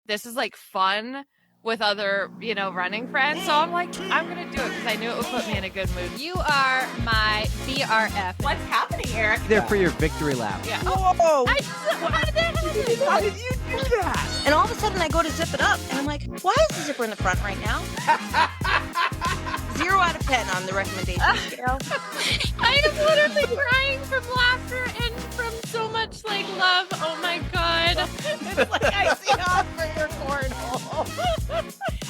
this is like fun with other, running friends. So I'm like, I'm going to do it because I knew it would put me in a good mood. You are my BRF. What's happening, Eric? There for your victory lap. Yeah. Whoa! How did that happen? How did you do that? And all of a sudden I go to zip it up and I'm like, why is the zipper in the front right now? 0 out of 10 on the recommendation scale. I am literally crying from laughter and from so much love. Oh my God. It's like icing off for your cornhole.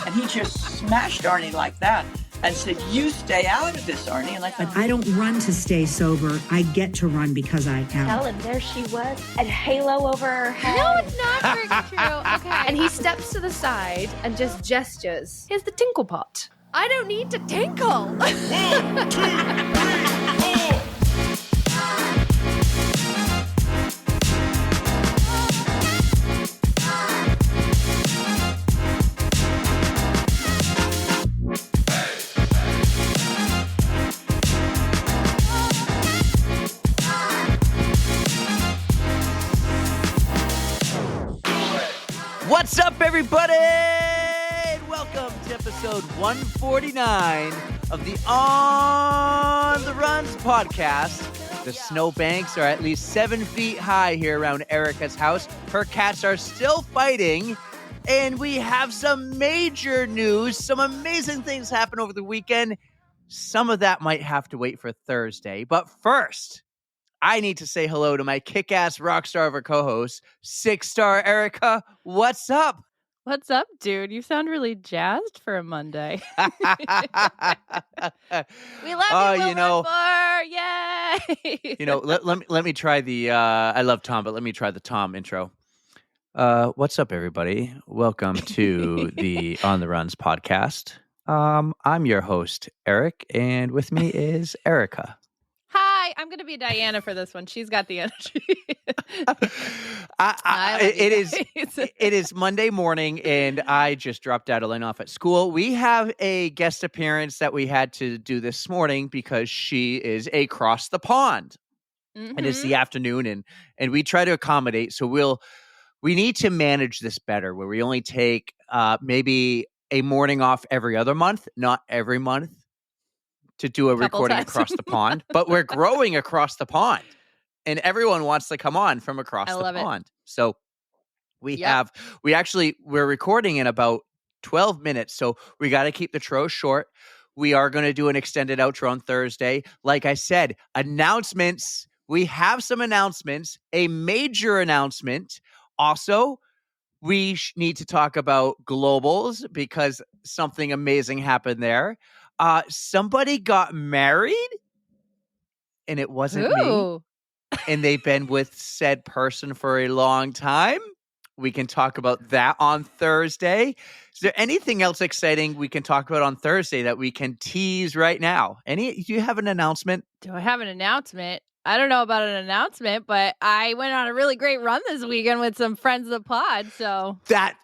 And he just smashed Arnie like that and said, you stay out of this, Arnie. And But I don't run to stay sober. I get to run because I am. And there she was, a halo over her head. No, it's not very true. Okay. And he steps to the side and just gestures. Here's the tinkle pot. I don't need to tinkle. 1, 2, 3, 4. What's up, everybody? Welcome to episode 149 of the On the Runs podcast. The snowbanks are at least 7 feet high here around Erika's house. Her cats are still fighting, and we have some major news. Some amazing things happen over the weekend. Some of that might have to wait for Thursday, but first, I need to say hello to my kick-ass rock star of a co-host, 6-star Erika. What's up? What's up, dude? You sound really jazzed for a Monday. We love you, Will Bar. Yay! Let me try the, I love Tom, but let me try the Tom intro. What's up, everybody? Welcome to the On the Runs podcast. I'm your host, Eric, and with me is Erika. Hi, I'm going to be Diana for this one. She's got the energy. It is Monday morning, and I just dropped Adeline off at school. We have a guest appearance that we had to do this morning because she is across the pond. Mm-hmm. And it's the afternoon, and we try to accommodate. So we need to manage this better, where we only take maybe a morning off every other month, not every month, to do a recording across the pond, but we're growing across the pond, and everyone wants to come on from across the pond. So we're recording in about 12 minutes. So we got to keep the tro short. We are going to do an extended outro on Thursday. Like I said, announcements. We have some announcements, a major announcement. Also, we need to talk about globals because something amazing happened there. Somebody got married, and it wasn't me. And they've been with said person for a long time. We can talk about that on Thursday. Is there anything else exciting we can talk about on Thursday that we can tease right now? Do you have an announcement? Do I have an announcement? I don't know about an announcement, but I went on a really great run this weekend with some friends of the pod. So that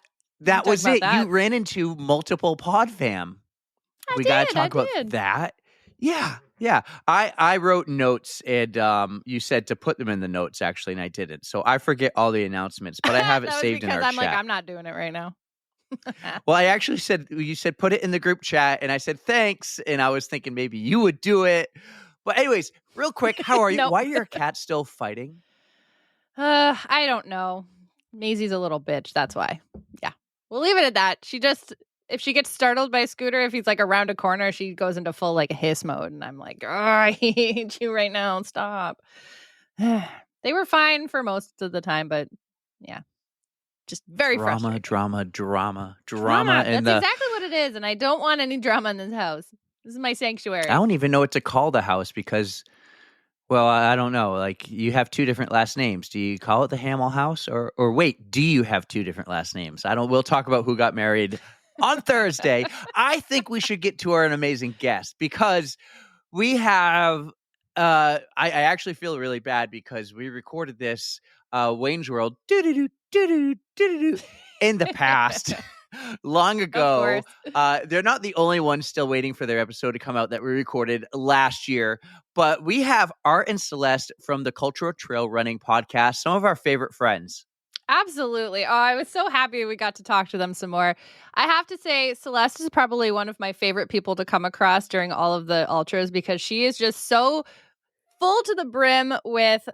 was it. That. You ran into multiple PodFam. We got to talk about that. Yeah. I wrote notes, and you said to put them in the notes, actually, and I didn't. So I forget all the announcements, but I have it saved in our chat. Like, I'm not doing it right now. Well, I actually you said put it in the group chat, and I said thanks, and I was thinking maybe you would do it. But anyways, real quick, how are you? Nope. Why are your cats still fighting? I don't know. Maisie's a little bitch. That's why. Yeah. We'll leave it at that. If she gets startled by Scooter, if he's around a corner, she goes into full hiss mode. And I'm like, oh, I hate you right now. Stop. They were fine for most of the time, but yeah, just very frustrating. Drama. That's exactly what it is. And I don't want any drama in this house. This is my sanctuary. I don't even know what to call the house because, well, I don't know. You have 2 different last names. Do you call it the Hamill house? Or wait, do you have 2 different last names? We'll talk about who got married on Thursday. I think we should get to our amazing guest because we have, I actually feel really bad because we recorded this Wayne's World in the past. Long ago. They're not the only ones still waiting for their episode to come out that we recorded last year, but we have Art and Celeste from the Cultra Trail Running Podcast, some of our favorite friends. Absolutely. Oh, I was so happy we got to talk to them some more. I have to say, Celeste is probably one of my favorite people to come across during all of the ultras because she is just so full to the brim with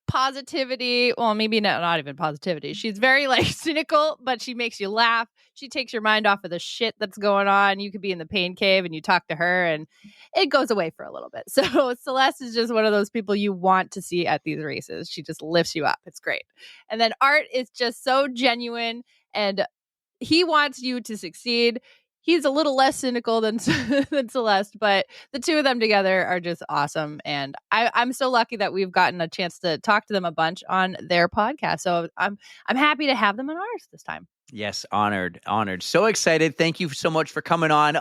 positivity. Well, maybe not even positivity. She's very like cynical, but she makes you laugh. She takes your mind off of the shit that's going on. You could be in the pain cave and you talk to her and it goes away for a little bit. So Celeste is just one of those people you want to see at these races. She just lifts you up. It's great. And then Art is just so genuine and he wants you to succeed. He's a little less cynical than Celeste, but the two of them together are just awesome. And I'm so lucky that we've gotten a chance to talk to them a bunch on their podcast. So I'm happy to have them on ours this time. Yes, honored. So excited. Thank you so much for coming on.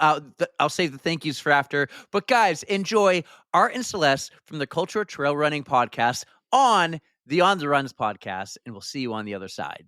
I'll save the thank yous for after. But guys, enjoy Art and Celeste from the Cultra Trail Running Podcast on the On the Runs podcast, and we'll see you on the other side.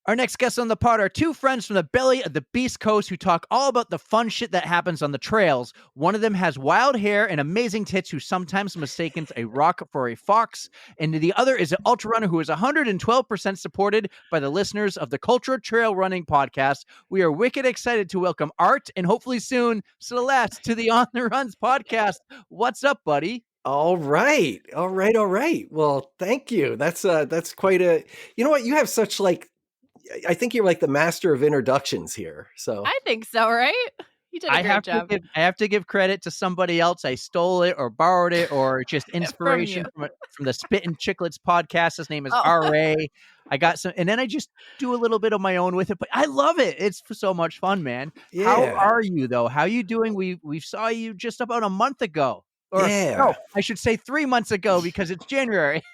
Our next guests on the pod are two friends from the belly of the Beast Coast who talk all about the fun shit that happens on the trails. One of them has wild hair and amazing tits who sometimes mistakes a rock for a fox. And the other is an ultra runner who is 112% supported by the listeners of the Cultra Trail Running Podcast. We are wicked excited to welcome Art and hopefully soon Celeste to the On the Runs podcast. What's up, buddy? All right. Well, thank you. That's quite a, you know what? You have such I think you're like the master of introductions here. So I think so, right? You did a great job. I have to give credit to somebody else. I stole it or borrowed it or just inspiration from the Spittin' Chicklets podcast. His name is R.A. I got some, and then I just do a little bit of my own with it, but I love it. It's so much fun, man. Yeah. How are you though? How you doing? We saw you just about a month ago. Or no, I should say 3 months ago because it's January.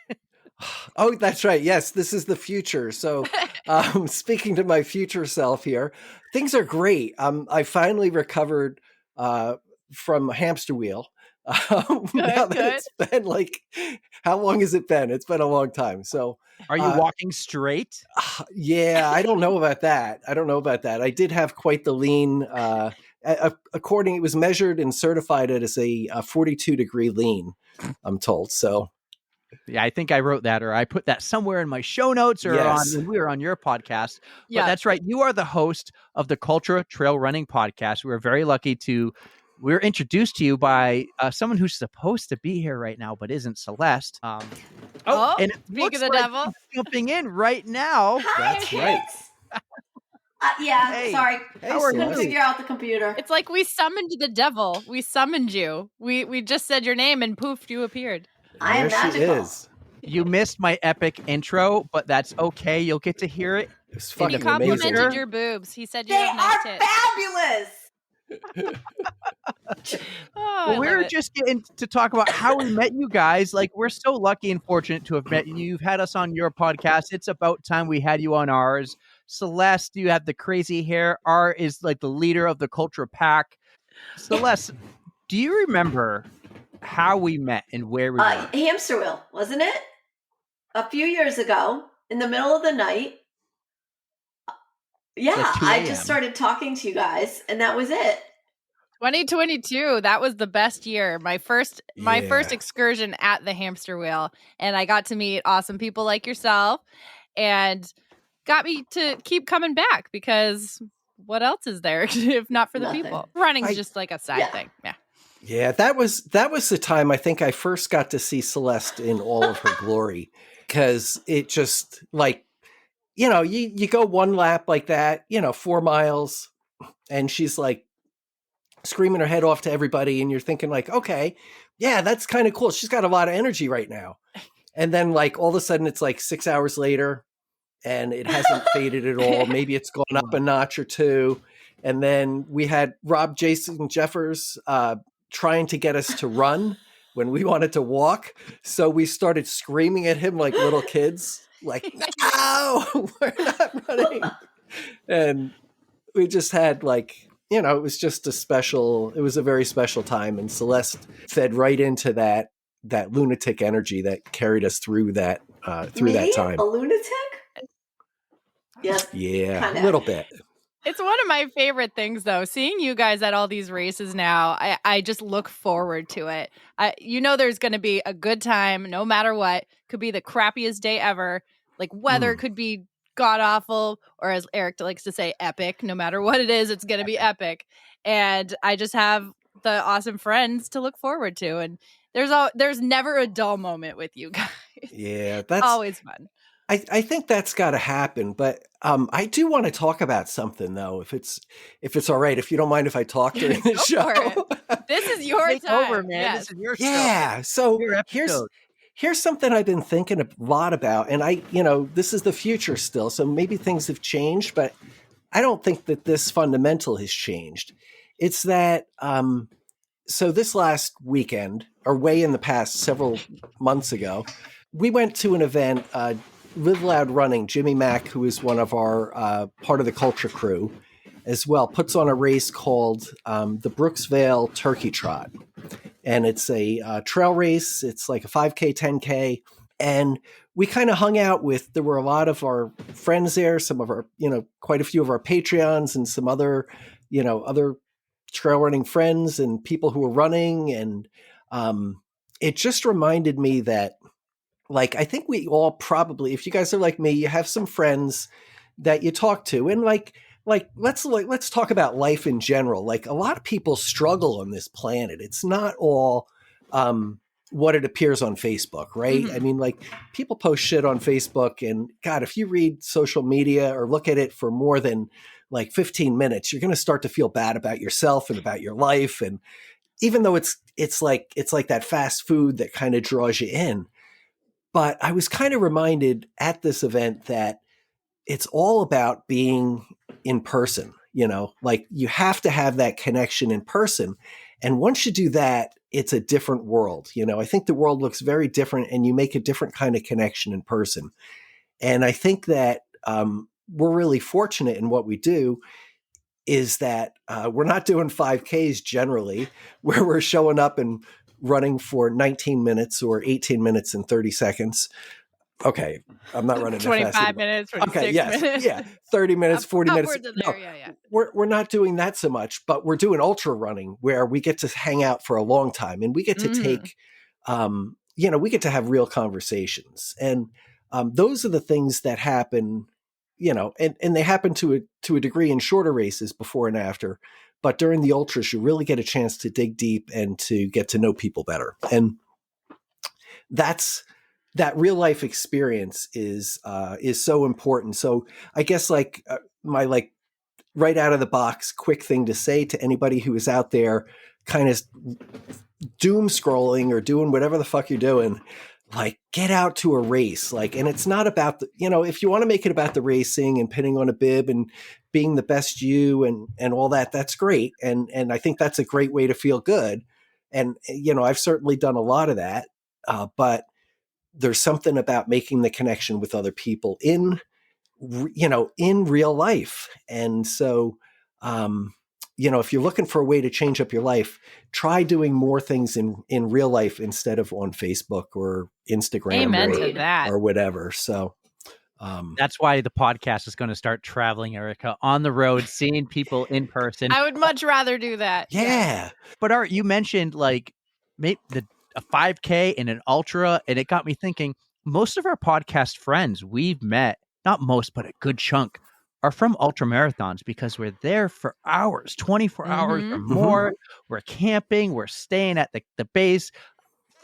Oh, that's right. Yes, this is the future. So speaking to my future self here, things are great. I finally recovered from hamster wheel. Now that it's been how long has it been? It's been a long time. So are you walking straight? Yeah, I don't know about that. I did have quite the lean. It was measured and certified as a 42-degree lean, I'm told. So yeah, I think I wrote that or I put that somewhere in my show notes or when we were on your podcast. Yeah. But that's right. You are the host of the Cultra Trail Running Podcast. We're very lucky we're introduced to you by someone who's supposed to be here right now, but isn't, Celeste. And it looks the devil jumping in right now. Hi, that's right. Sorry. Hey, couldn't figure out the computer. It's like we summoned the devil. We summoned you. We just said your name and poof, you appeared. I am magical. She is. You missed my epic intro, but that's okay. You'll get to hear it. It's fucking he complimented amazing. your boobs. He said you They have nice are tits. fabulous. Well, we're just getting to talk about how we met you guys. We're so lucky and fortunate to have met you. You've had us on your podcast. It's about time we had you on ours. Celeste, you have the crazy hair. Art is like the leader of the Cultra pack. Celeste, do you remember how we met and where we were? Hamster wheel, wasn't it? A few years ago, in the middle of the night. Yeah, I just started talking to you guys, and that was it. 2022, that was the best year. My first excursion at the hamster wheel, and I got to meet awesome people like yourself, and got me to keep coming back because what else is there if not for the people? Running's just like a side thing. Yeah. Yeah, that was the time I think I first got to see Celeste in all of her glory, because it just you go one lap like that, 4 miles, and she's screaming her head off to everybody, and you're thinking okay, yeah, that's kind of cool. She's got a lot of energy right now. And then all of a sudden it's 6 hours later and it hasn't faded at all. Maybe it's gone up a notch or two. And then we had Rob Jason Jeffers trying to get us to run when we wanted to walk. So we started screaming at him like little kids, no, we're not running. And we just had it was just it was a very special time. And Celeste fed right into that lunatic energy that carried us through that that time. A lunatic? Yes. Yeah, a little bit. It's one of my favorite things, though. Seeing you guys at all these races now, I just look forward to it. There's going to be a good time no matter what. Could be the crappiest day ever. Like weather could be god awful, or as Eric likes to say, epic. No matter what it is, it's going to be epic. And I just have the awesome friends to look forward to. And there's never a dull moment with you guys. Yeah, that's always fun. I think that's got to happen, but I do want to talk about something though, if it's all right, if you don't mind if I talk during the show. This is your Take time, over, man. Yes. This is your show. Yeah. So Your episode. here's something I've been thinking a lot about, and this is the future still, so maybe things have changed, but I don't think that this fundamental has changed. It's that so this last weekend, or way in the past, several months ago, we went to an event. Live Loud Running, Jimmy Mack, who is one of our part of the Cultra crew as well, puts on a race called the Brooksvale Turkey Trot. And it's a trail race. It's like a 5K, 10K. And we kind of hung out there were a lot of our friends there, some of our, quite a few of our Patreons and some other, other trail running friends and people who were running. And it just reminded me that, I think we all probably, if you guys are like me, you have some friends that you talk to, and let's talk about life in general. Like, a lot of people struggle on this planet. It's not all what it appears on Facebook, right? Mm-hmm. I mean, people post shit on Facebook, and God, if you read social media or look at it for more than 15 minutes, you're going to start to feel bad about yourself and about your life. And even though it's like that fast food that kind of draws you in. But I was kind of reminded at this event that it's all about being in person, you have to have that connection in person. And once you do that, it's a different world. I think the world looks very different, and you make a different kind of connection in person. And I think that we're really fortunate in what we do is that we're not doing 5Ks generally, where we're showing up and running for 19 minutes or 18 minutes and 30 seconds. Okay, I'm not running 25 minutes, 26 minutes. Yeah, 30 minutes, 40 minutes. No, yeah. We're not doing that so much, but we're doing ultra running where we get to hang out for a long time, and we get to take, we get to have real conversations. And those are the things that happen, and they happen to a degree in shorter races before and after. But during the ultras, you really get a chance to dig deep and to get to know people better. And that real life experience is so important. So I guess my right out of the box quick thing to say to anybody who is out there kind of doom scrolling or doing whatever the fuck you're doing, get out to a race. And it's not about if you want to make it about the racing and pinning on a bib and being the best you and all that, that's great. And I think that's a great way to feel good. And, I've certainly done a lot of that. But there's something about making the connection with other people in real life. And so, if you're looking for a way to change up your life, try doing more things in real life instead of on Facebook or Instagram. Amen to that. Or whatever. So that's why the podcast is going to start traveling, Erika, on the road, seeing people in person. I would much rather do that. Yeah. But Art, you mentioned maybe a 5K and an ultra, and it got me thinking, most of our podcast friends we've met, not most, but a good chunk, are from ultra marathons because we're there for hours, 24 hours or more. We're camping, we're staying at the base.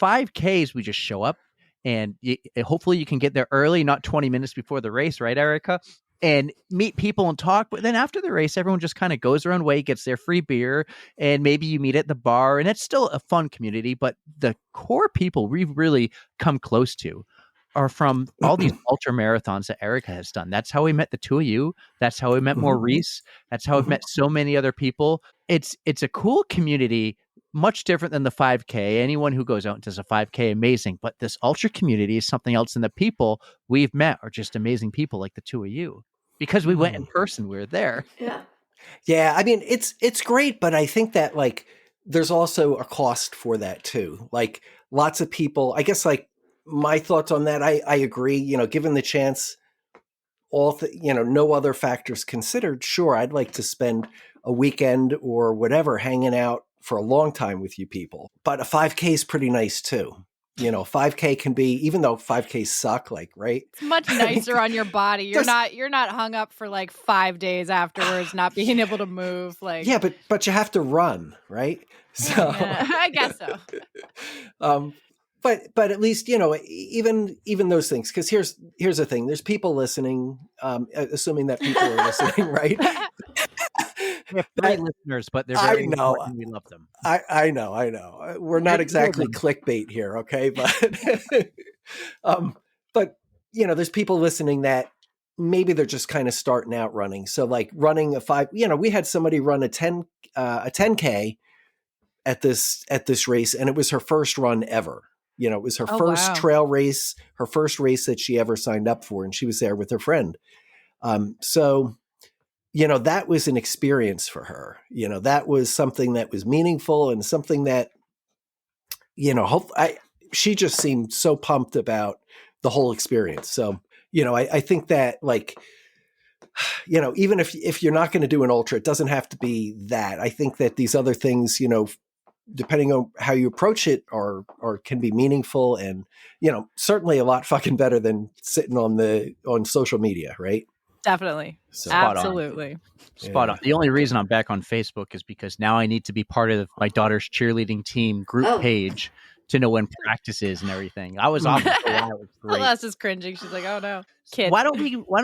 5Ks, we just show up, and hopefully you can get there early, not 20 minutes before the race, right, Erika? And meet people and talk. But then after the race, everyone just kind of goes their own way, gets their free beer, and maybe you meet at the bar. And it's still a fun community. But the core people we've really come close to are from all these ultra marathons that Erika has done. That's how we met the two of you. That's how we met Maurice. That's how we've met so many other people. It's a cool community, much different than the 5K. Anyone who goes out and does a 5K, amazing. But this ultra community is something else. And the people we've met are just amazing people like the two of you. Because we went in person, we were there. Yeah. Yeah, I mean, it's great, but I think that there's also a cost for that too. Lots of people, I guess my thoughts on that, I agree, given the chance, no other factors considered, sure, I'd like to spend a weekend or whatever hanging out for a long time with you people. But a 5K is pretty nice too. 5K can be, even though 5Ks suck, right? It's much nicer on your body. You're not hung up for like 5 days afterwards, not being able to move. Yeah, but you have to run, right? So yeah, I guess so. But at least, even those things, because here's the thing. There's people listening, assuming that people are listening, right? We have 3 listeners, but they're very important. We love them. I know. We're not exactly clickbait here, okay? But there's people listening that maybe they're just kind of starting out running. So like running a 5, we had somebody run a 10K at this race, and it was her first run ever. It was her first trail race, her first race that she ever signed up for, and she was there with her friend. So that was an experience for her. That was something that was meaningful and something that, she just seemed so pumped about the whole experience. So, I think that even if you're not going to do an ultra, it doesn't have to be that. I think that these other things, depending on how you approach it or can be meaningful and, certainly a lot fucking better than sitting on social media. Right. Definitely. So, absolutely. Spot on. The only reason I'm back on Facebook is because now I need to be part of my daughter's cheerleading team group page to know when practice is and everything. I was off for a while. It was great. Celeste is cringing. She's like, oh no. Kid. Why don't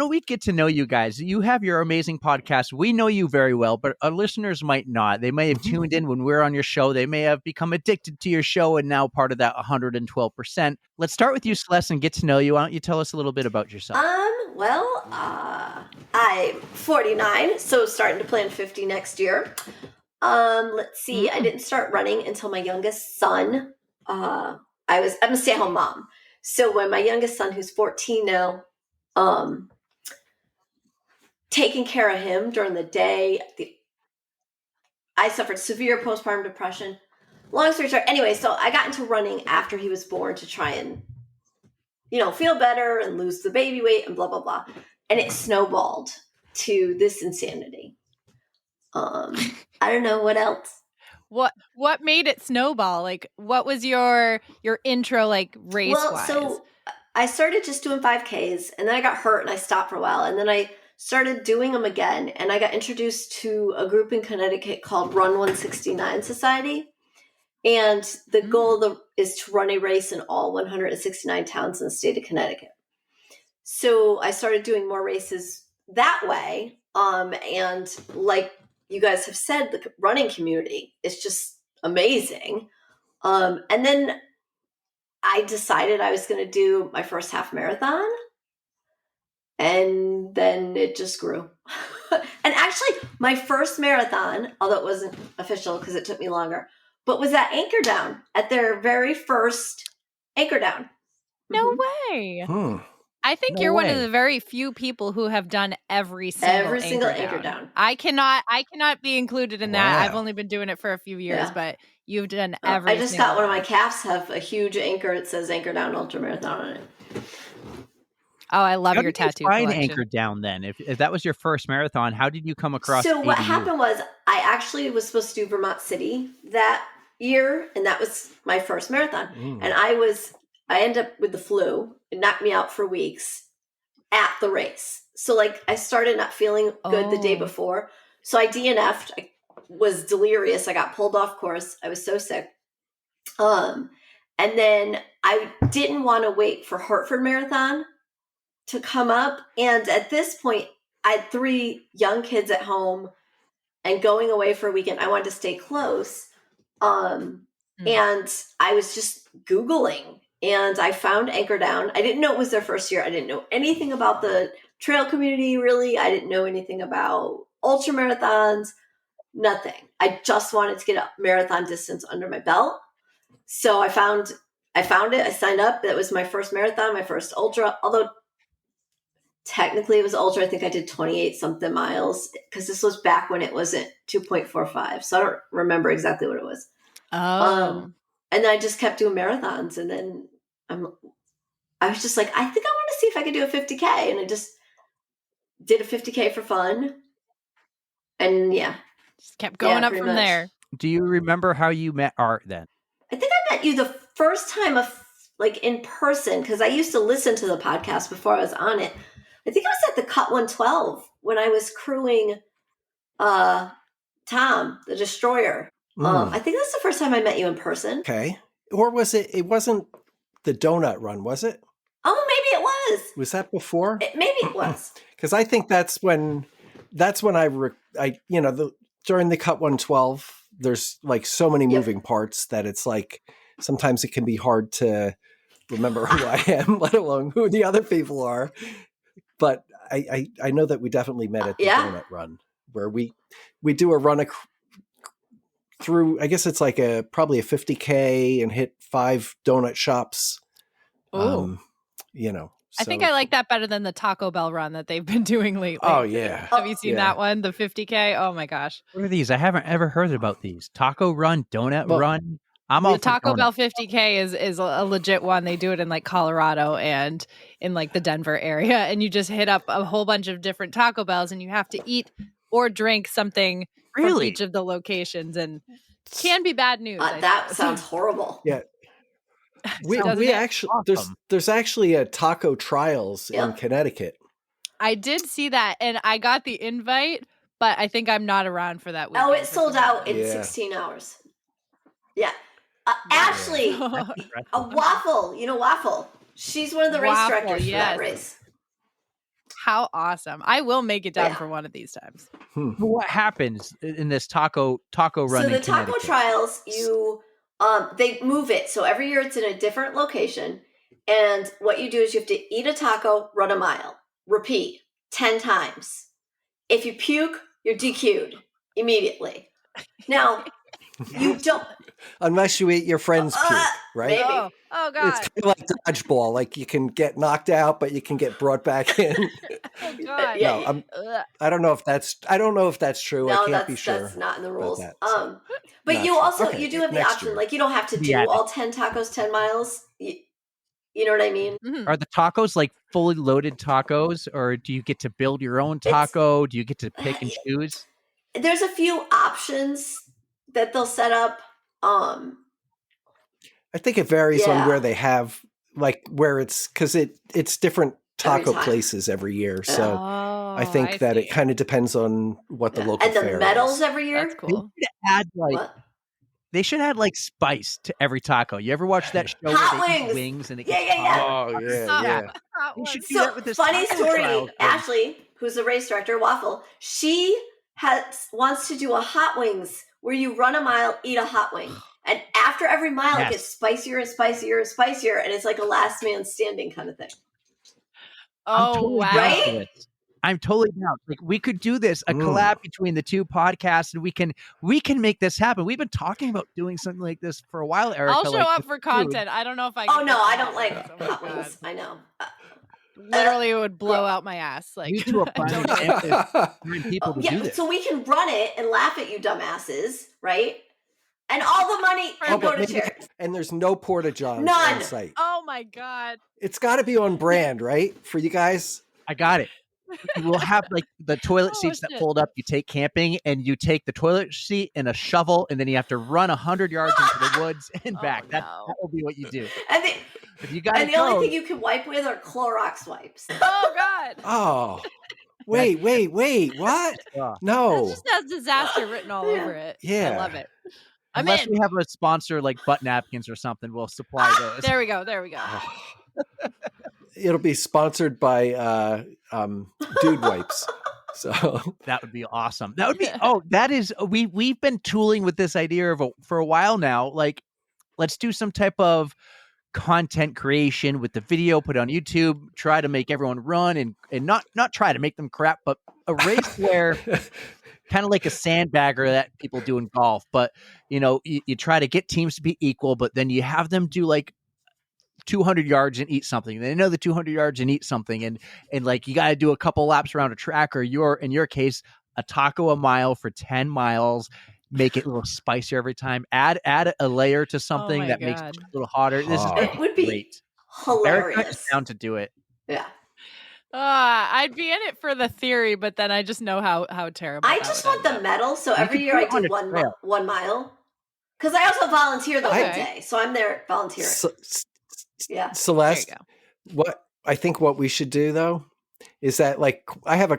we get to know you guys? You have your amazing podcast. We know you very well, but our listeners might not. They may have tuned in when we're on your show. They may have become addicted to your show and now part of that 112%. Let's start with you, Celeste, and get to know you. Why don't you tell us a little bit about yourself? I'm 49, so starting to plan 50 next year. Let's see. I didn't start running until my youngest son. I'm a stay-at-home mom. So when my youngest son, who's 14 now, taking care of him during the day, I suffered severe postpartum depression. Long story short, anyway, so I got into running after he was born to try and, feel better and lose the baby weight and blah, blah, blah. And it snowballed to this insanity. I don't know what else. What made it snowball? Like, what was your intro, like, race-wise? Well, so I started just doing 5Ks, and then I got hurt, and I stopped for a while, and then I started doing them again, and I got introduced to a group in Connecticut called Run 169 Society, and the goal is to run a race in all 169 towns in the state of Connecticut. So I started doing more races that way, and like you guys have said, the running community is just amazing. And then I decided I was going to do my first half marathon, and then it just grew. And actually, my first marathon, although it wasn't official because it took me longer, but was at Anchor Down, at their very first Anchor Down. No way. I think you're one of the very few people who have done every single Anchor Down. I cannot be included in that. I've only been doing it for a few years, but you've done every. I just got one of my calves have a huge anchor. It says Anchor Down Ultra Marathon on it. Oh, I love your tattoo collection. Anchor Down then. If that was your first marathon, how did you come across? So what happened was I actually was supposed to do Vermont City that year, and that was my first marathon. And I ended up with the flu. It knocked me out for weeks at the race. So like I started not feeling good the day before. So I DNF'd. I was delirious. I got pulled off course. I was so sick. And then I didn't want to wait for Hartford Marathon to come up. And at this point, I had 3 young kids at home and going away for a weekend. I wanted to stay close. And I was just Googling. And I found Anchor Down. I didn't know it was their first year. I didn't know anything about the trail community, really. I didn't know anything about ultra marathons, nothing. I just wanted to get a marathon distance under my belt. So I found it. I signed up. That was my first marathon, my first ultra. Although technically it was ultra. I think I did 28 something miles because this was back when it wasn't 2.45. So I don't remember exactly what it was. And then I just kept doing marathons. And then I was just like, I think I want to see if I could do a 50K. And did a 50K for fun. And yeah. Just kept going up pretty from much. there. Do you remember how you met Art then? I think I met you the first time in person, because I used to listen to the podcast before I was on it. I think I was at the Cut 112 when I was crewing Tom, the Destroyer. I think that's the first time I met you in person. Okay. Or was it wasn't the donut run, was it? Oh, maybe it was. Was that before? Maybe it was. Because I think that's when during the Cut 112, there's like so many moving parts that it's like sometimes it can be hard to remember who I am, let alone who the other people are. But I know that we definitely met at the donut run, where we do a run through, I guess it's like probably a 50K and hit 5 donut shops. Oh, I think I like that better than the Taco Bell run that they've been doing lately. Oh yeah. Have you seen that one? The 50K? Oh my gosh. What are these? I haven't ever heard about these. Taco run, donut run. I'm all the Taco Bell 50K is a legit one. They do it in like Colorado and in like the Denver area, and you just hit up a whole bunch of different Taco Bells, and you have to eat or drink something from each of the locations, and can be bad news. That sounds horrible. Yeah. We actually awesome. there's actually a taco trials in Connecticut. I did see that, and I got the invite, but I think I'm not around for that weekend. Oh, it sold out in 16 hours. Yeah. Ashley, a Waffle. You know Waffle. She's one of the race directors for that race. How awesome. I will make it down for one of these times. What happens in this taco run? So the taco trials, they move it. So every year it's in a different location. And what you do is you have to eat a taco, run a mile, repeat 10 times. If you puke, you're DQ'd immediately. Now, you don't. Unless you eat your friend's puke, right? Maybe. Oh God. It's kind of like dodgeball. Like you can get knocked out, but you can get brought back in. Oh God. No, I don't know if that's true. No, I can't be sure. That's not in the rules. But you also you do have the option. Like you don't have to do all 10 tacos 10 miles. You know what I mean? Are the tacos like fully loaded tacos, or do you get to build your own taco? Do you get to pick and choose? There's a few options that they'll set up. I think it varies on where they have, like where it's, because it's different taco places every year. So I think that it kind of depends on what the local fair is. And the medals every year? That's cool. They should add like spice to every taco. You ever watch that show Hot where they wings. eat wings and it Yeah. Oh yeah. You should do So that with this funny taco story. trial. Ashley, who's the race director, Waffle, she wants to do a hot wings where you run a mile, eat a hot wing. And after every mile, it gets spicier and spicier and spicier. And it's like a last man standing kind of thing. Oh, wow. Right? I'm totally down. Like we could do this, a collab between the two podcasts, and we can make this happen. We've been talking about doing something like this for a while, Erica. I'll show up for content. I don't know if I can. Oh, no, I don't like hot wings. I know. Literally, it would blow out my ass. Like you two are finding people to do this. So we can run it and laugh at you dumbasses, right? And all the money can go to charity. And there's no porta-johns None. on site. Oh my God. It's got to be on brand, right? For you guys. I got it. We'll have like the toilet seats that fold up. You take camping and you take the toilet seat and a shovel, and then you have to run 100 yards into the woods and back. That will be what you do. And the only thing you can wipe with are Clorox wipes. Oh God. Oh. Wait. What? No. It just has disaster written all over it. Yeah. I love it. Unless we have a sponsor like butt napkins or something, we'll supply those. There we go. It'll be sponsored by Dude Wipes. So that would be awesome. That would be that is we've been tooling with this idea for a while now. Like, let's do some type of content creation with the video, put it on YouTube, try to make everyone run and not try to make them crap, but a race where kind of like a sandbagger that people do in golf. But you try to get teams to be equal, but then you have them do like 200 yards and eat something. They know the 200 yards and eat something. And like, you got to do a couple laps around a track, or in your case, a taco a mile for 10 miles, make it a little spicier every time. Add a layer to something that makes it a little hotter. This is it would be great. Hilarious. Erika's down to do it. Yeah. I'd be in it for the theory, but then I just know how terrible. I just want the medal, so every year I do 1 mile. Because I also volunteer the whole day, so I'm there volunteering. Yeah, Celeste. What we should do though is that like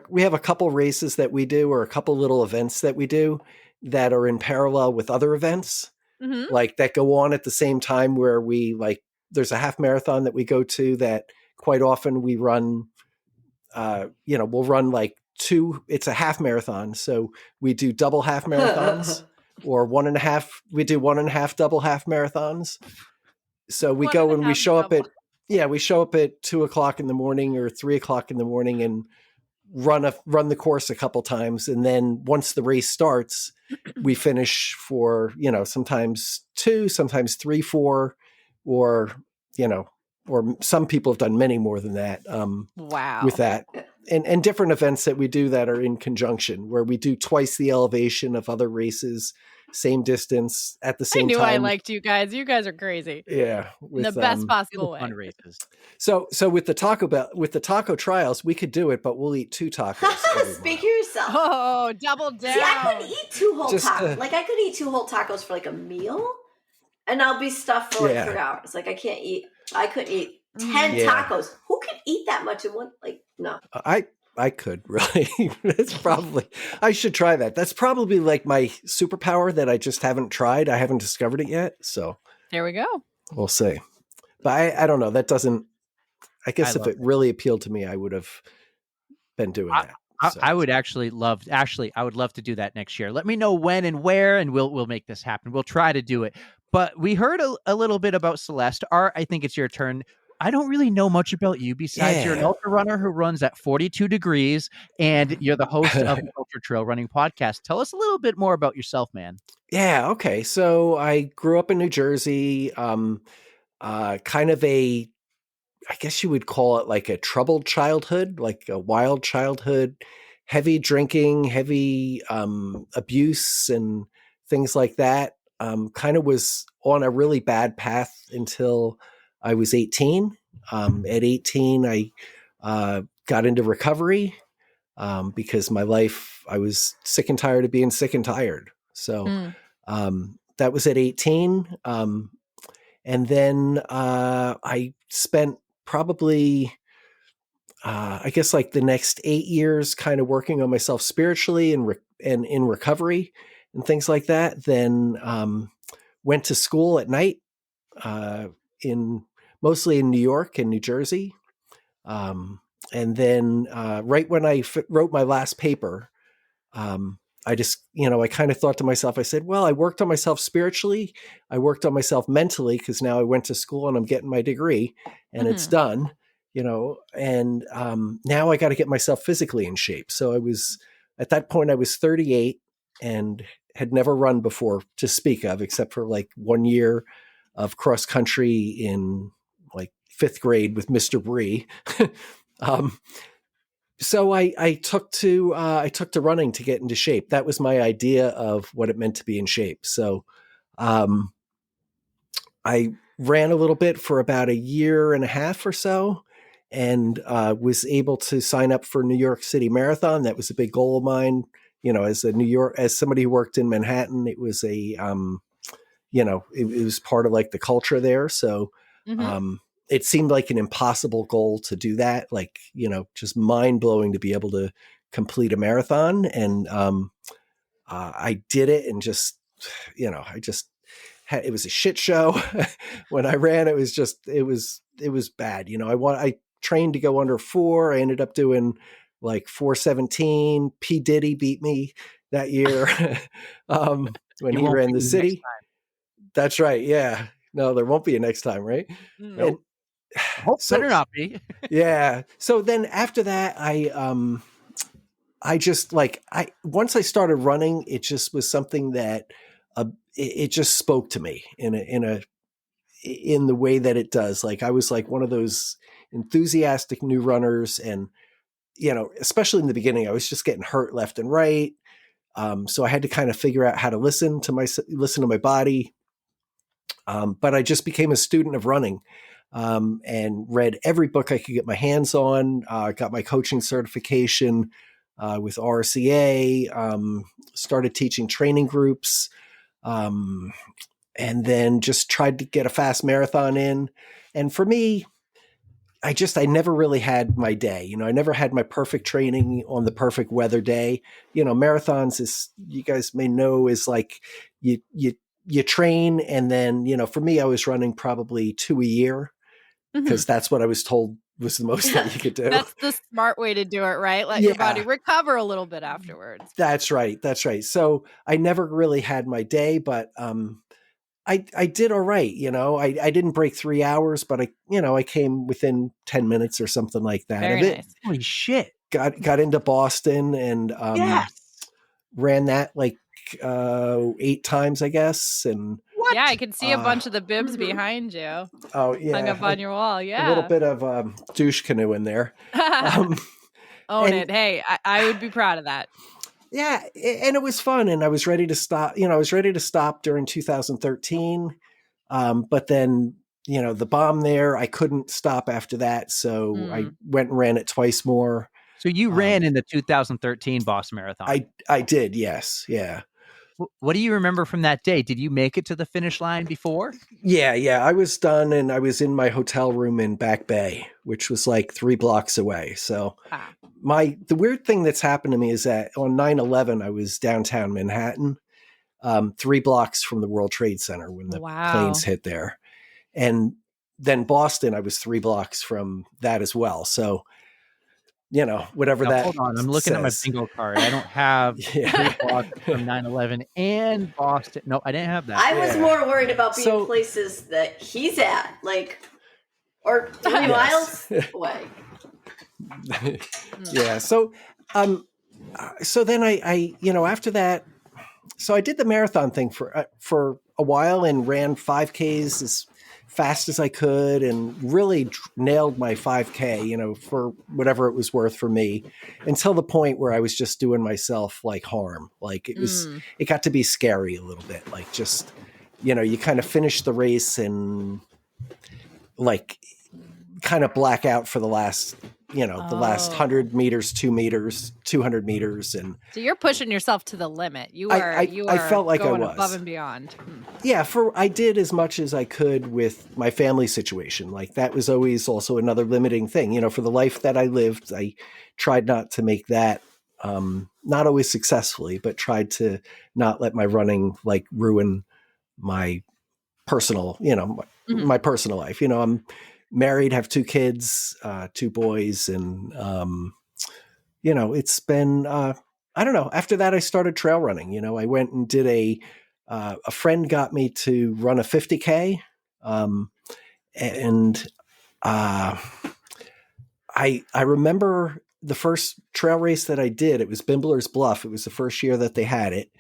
we have a couple races that we do, or a couple little events that we do that are in parallel with other events, like that go on at the same time. Where we like, there's a half marathon that we go to that quite often we run. We'll run like it's a half marathon. So we do double half marathons or 1.5. We do 1.5 double half marathons. So we go and we show up at 2:00 in the morning or 3:00 in the morning and run the course a couple times. And then once the race starts, we finish for, sometimes 2, sometimes 3, 4, or some people have done many more than that. Wow. With that. And different events that we do that are in conjunction, where we do twice the elevation of other races, same distance at the same time. I liked you guys. You guys are crazy. Yeah. In the best possible way. Fun races. So with the taco trials, we could do it, but we'll eat 2 tacos. Speak for yourself. Oh, double down. See, I couldn't eat 2 whole tacos. Like I could eat 2 whole tacos for like a meal, and I'll be stuffed for like 3 hours. Like I couldn't eat 10 tacos. Who can eat that much in one? Like, no. I could really. I should try that. That's probably like my superpower that I just haven't tried. I haven't discovered it yet. So there we go. We'll see. But I don't know. That doesn't, I guess if it really appealed to me, I would have been doing that. I would I would love to do that next year. Let me know when and where, and we'll make this happen. We'll try to do it. But we heard a little bit about Celeste. Art, I think it's your turn. I don't really know much about you besides you're an ultra runner who runs at 42 degrees, and you're the host of the Cultra Trail Running Podcast. Tell us a little bit more about yourself, man. Yeah. Okay. So I grew up in New Jersey, kind of I guess you would call it like a troubled childhood, like a wild childhood, heavy drinking, heavy abuse and things like that. Kind of was on a really bad path until I was 18. At 18, I got into recovery because my life, I was sick and tired of being sick and tired. So that was at 18. And then I spent probably, I guess, like the next 8 years kind of working on myself spiritually and in recovery and things like that. Then went to school at night mostly in New York and New Jersey. And then right when I wrote my last paper, I just, I kind of thought to myself, I said, well, I worked on myself spiritually. I worked on myself mentally because now I went to school and I'm getting my degree and it's done, and now I got to get myself physically in shape. So at that point I was 38 and had never run before to speak of, except for like 1 year of cross country in like 5th grade with Mr. Bree. So I took to running to get into shape. That was my idea of what it meant to be in shape. So I ran a little bit for about 1.5 years or so, and was able to sign up for New York City Marathon. That was a big goal of mine. As somebody who worked in Manhattan, it was it was part of like the culture there. So it seemed like an impossible goal to do that. Like, just mind blowing to be able to complete a marathon. And I did it and just, it was a shit show. When I ran, it was bad. I trained to go under 4. I ended up doing like 4:17. P. Diddy beat me that year when he ran the city. That's right. Yeah. No, there won't be a next time, right? Nope. Better not be. Yeah. So then after that, I just once I started running, it just was something that it just spoke to me in the way that it does. Like I was like one of those enthusiastic new runners, and especially in the beginning, I was just getting hurt left and right. So I had to kind of figure out how to listen to my body. But I just became a student of running. and read every book I could get my hands on. Got my coaching certification with RCA, started teaching training groups, and then just tried to get a fast marathon in. And for me, I never really had my day. I never had my perfect training on the perfect weather day. Marathons, is, you guys may know, is like you train, and then, for me, I was running probably 2 a year because that's what I was told was the most that you could do. That's the smart way to do it, right? Let your body recover a little bit afterwards. That's right. So I never really had my day, but I did all right. I didn't break 3 hours, but I came within 10 minutes or something like that. Very nice. Holy shit. Got into Boston and ran that like 8 times, I guess. And what? Yeah, I can see a bunch of the bibs behind you. Oh yeah, hung up on your wall. Yeah, a little bit of douche canoe in there. Own it. Hey, I would be proud of that. Yeah, and it was fun, and I was ready to stop. I was ready to stop during 2013, but then the bomb there, I couldn't stop after that, so I went and ran it twice more. So you ran in the 2013 Boston Marathon. I did, yes, yeah. What do you remember from that day? Did you make it to the finish line before? Yeah, I was done, and I was in my hotel room in Back Bay, which was like 3 blocks away. So the weird thing that's happened to me is that on 9/11, I was downtown Manhattan, 3 blocks from the World Trade Center when the planes hit there. And then Boston, I was 3 blocks from that as well. So, whatever that. Hold on, I'm looking at my bingo card. I don't have 3 blocks from 9/11 and Boston. No, I didn't have that. I was more worried about being places that he's at, or 3 miles away. Yeah. So then I after that, so I did the marathon thing for a while and ran 5Ks as fast as I could and really nailed my 5K, for whatever it was worth for me, until the point where I was just doing myself like harm. Like it got to be scary a little bit. Like just, you kind of finish the race and like kind of black out for the last, the last 100 meters, 2 meters, 200 meters. And so you're pushing yourself to the limit. I felt like going I was above and beyond. Yeah. I did as much as I could with my family situation. Like that was always also another limiting thing, for the life that I lived. I tried not to make that, not always successfully, but tried to not let my running like ruin my personal, my personal life. I'm married, have 2 kids, 2 boys. And, it's been, I don't know. After that, I started trail running. I went and did a friend got me to run a 50K. I remember the first trail race that I did, it was Bimbler's Bluff. It was the first year that they had it.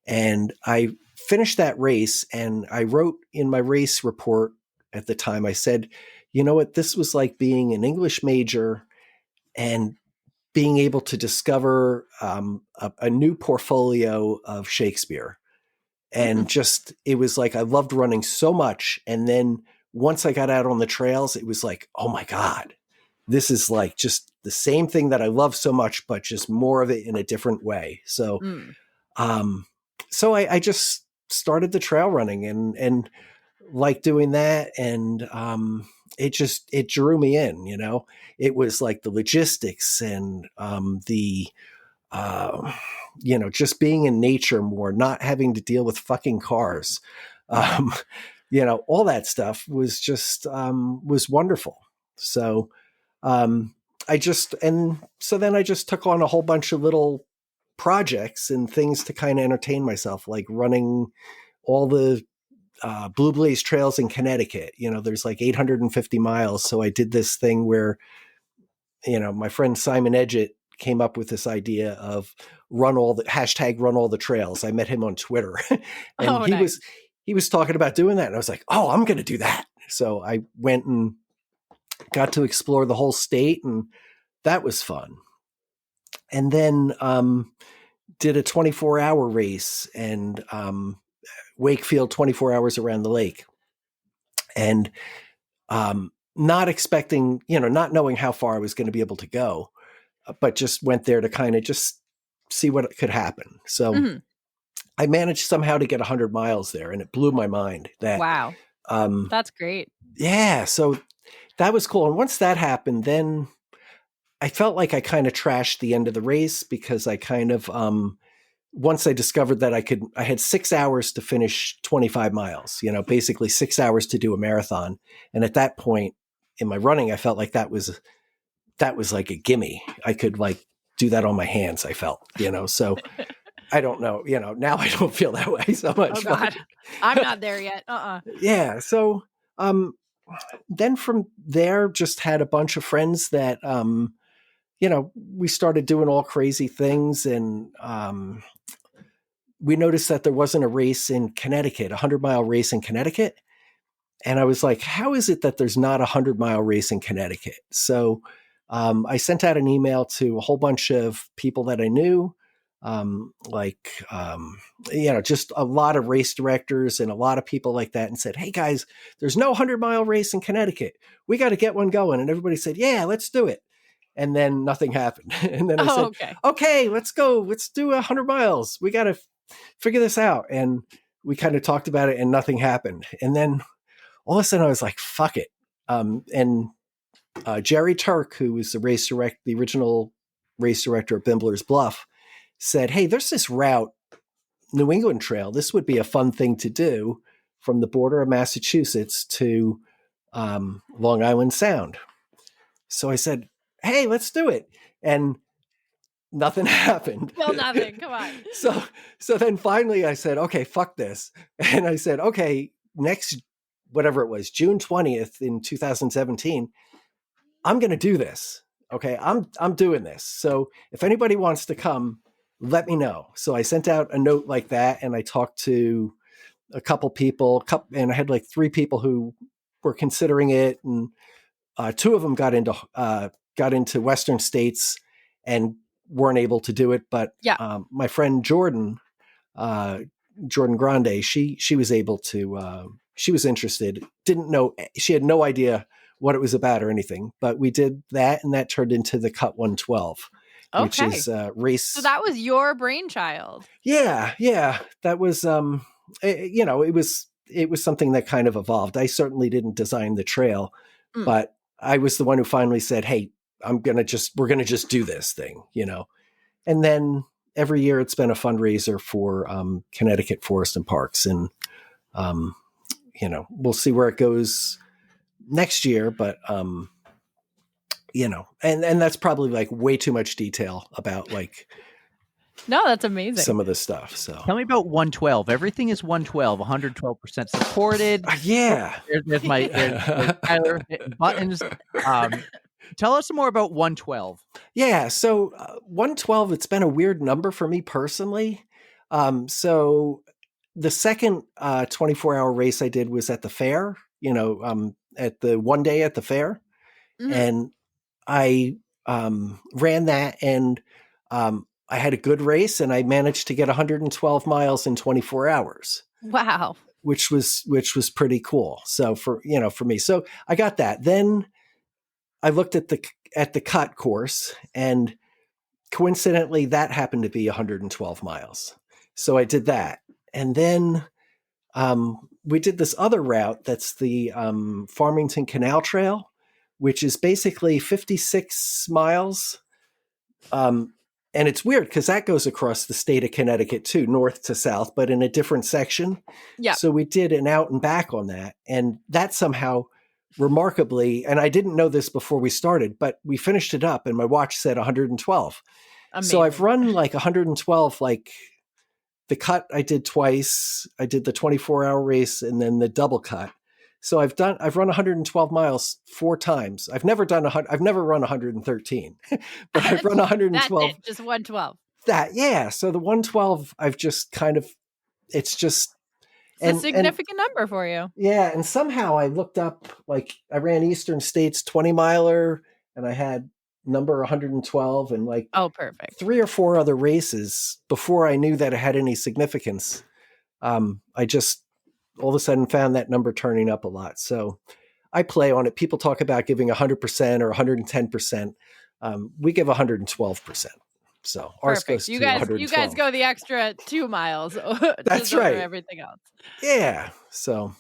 And I finished that race, and I wrote in my race report at the time, I said, you know what, this was like being an English major and being able to discover a new portfolio of Shakespeare. And just, it was like, I loved running so much. And then once I got out on the trails, it was like, oh my God, this is like just the same thing that I love so much, but just more of it in a different way. So, so I just started the trail running and like doing that. And, it drew me in, it was like the logistics and, just being in nature more, not having to deal with fucking cars, all that stuff was just, was wonderful. So, then I just took on a whole bunch of little projects and things to kind of entertain myself, like running all the Blue Blaze trails in Connecticut. There's like 850 miles. So I did this thing where, my friend Simon Edgett came up with this idea of run all the trails. I met him on Twitter and he was talking about doing that. And I was like, oh, I'm going to do that. So I went and got to explore the whole state, and that was fun. And then did a 24-hour race and Wakefield, 24 hours around the lake. And not expecting, not knowing how far I was going to be able to go, but just went there to kind of just see what could happen. So I managed somehow to get 100 miles there, and it blew my mind that, Wow. That's great. Yeah. So that was cool. And once that happened, then I felt like I kind of trashed the end of the race because I kind of, once I discovered that I had 6 hours to finish 25 miles, basically 6 hours to do a marathon. And at that point in my running, I felt like that was like a gimme. I could like do that on my hands. I felt, so I don't know, now I don't feel that way so much. Oh God, I'm not there yet. Yeah. So, then from there, just had a bunch of friends that, we started doing all crazy things, and we noticed that there wasn't a race in Connecticut, 100-mile race in Connecticut. And I was like, how is it that there's not a 100-mile race in Connecticut? So I sent out an email to a whole bunch of people that I knew, just a lot of race directors and a lot of people like that, and said, hey guys, there's no 100-mile race in Connecticut. We got to get one going. And everybody said, yeah, let's do it. And then nothing happened. And then I said, okay, let's go. Let's do 100 miles. We got to figure this out. And we kind of talked about it and nothing happened. And then all of a sudden I was like, fuck it. And Jerry Turk, who was the original race director at Bimbler's Bluff, said, hey, there's this route, New England Trail. This would be a fun thing to do from the border of Massachusetts to Long Island Sound. So I said, hey, let's do it. And nothing happened. Still nothing. Come on. So then finally I said, okay, fuck this. And I said, okay, next, whatever it was, June 20th in 2017, I'm going to do this. Okay. I'm doing this. So if anybody wants to come, let me know. So I sent out a note like that, and I talked to a couple people, and I had like 3 people who were considering it. And 2 of them got into Western states and weren't able to do it. But my friend Jordan Grande, she was able to, she was interested, didn't know, she had no idea what it was about or anything, but we did that, and that turned into the Cut 112, which is race. So that was your brainchild. Yeah. That was, it was something that kind of evolved. I certainly didn't design the trail, but I was the one who finally said, hey, we're going to just do this thing, and then every year it's been a fundraiser for Connecticut Forest and Parks. And, we'll see where it goes next year, but, and that's probably like way too much detail about like, no, that's amazing. Some of the stuff. So tell me about 112. Everything is 112, 112% supported. Yeah. There's Tyler hitting buttons. Tell us more about 112. Yeah. So 112, it's been a weird number for me personally. So the second 24-hour race I did was at the fair, at the one day at the fair. Mm-hmm. And I ran that, and I had a good race, and I managed to get 112 miles in 24 hours. Wow. Which was pretty cool. So for me, so I got that. Then I looked at the cut course, and coincidentally that happened to be 112 miles. So I did that. And then we did this other route that's the Farmington Canal Trail, which is basically 56 miles. And it's weird because that goes across the state of Connecticut too, north to south, but in a different section. Yeah. So we did an out and back on that. And that somehow remarkably, and I didn't know this before we started, but we finished it up and my watch said 112. Amazing. So I've run like 112, like the cut I did twice. I did the 24-hour race and then the double cut. So I've run 112 miles 4 times. I've never run 113, but I've run 112. That's it, just 112. Yeah. So the 112, I've just kind of, it's a significant number for you. Yeah. And somehow I looked up, like I ran Eastern States 20 miler and I had number 112 and like, oh, perfect. 3 or 4 other races before I knew that it had any significance. I just all of a sudden found that number turning up a lot. So I play on it. People talk about giving 100% or 110%. We give 112%. So ours Perfect. goes You to guys 112. go the extra 2 miles. That's just over right. everything else. Yeah. So,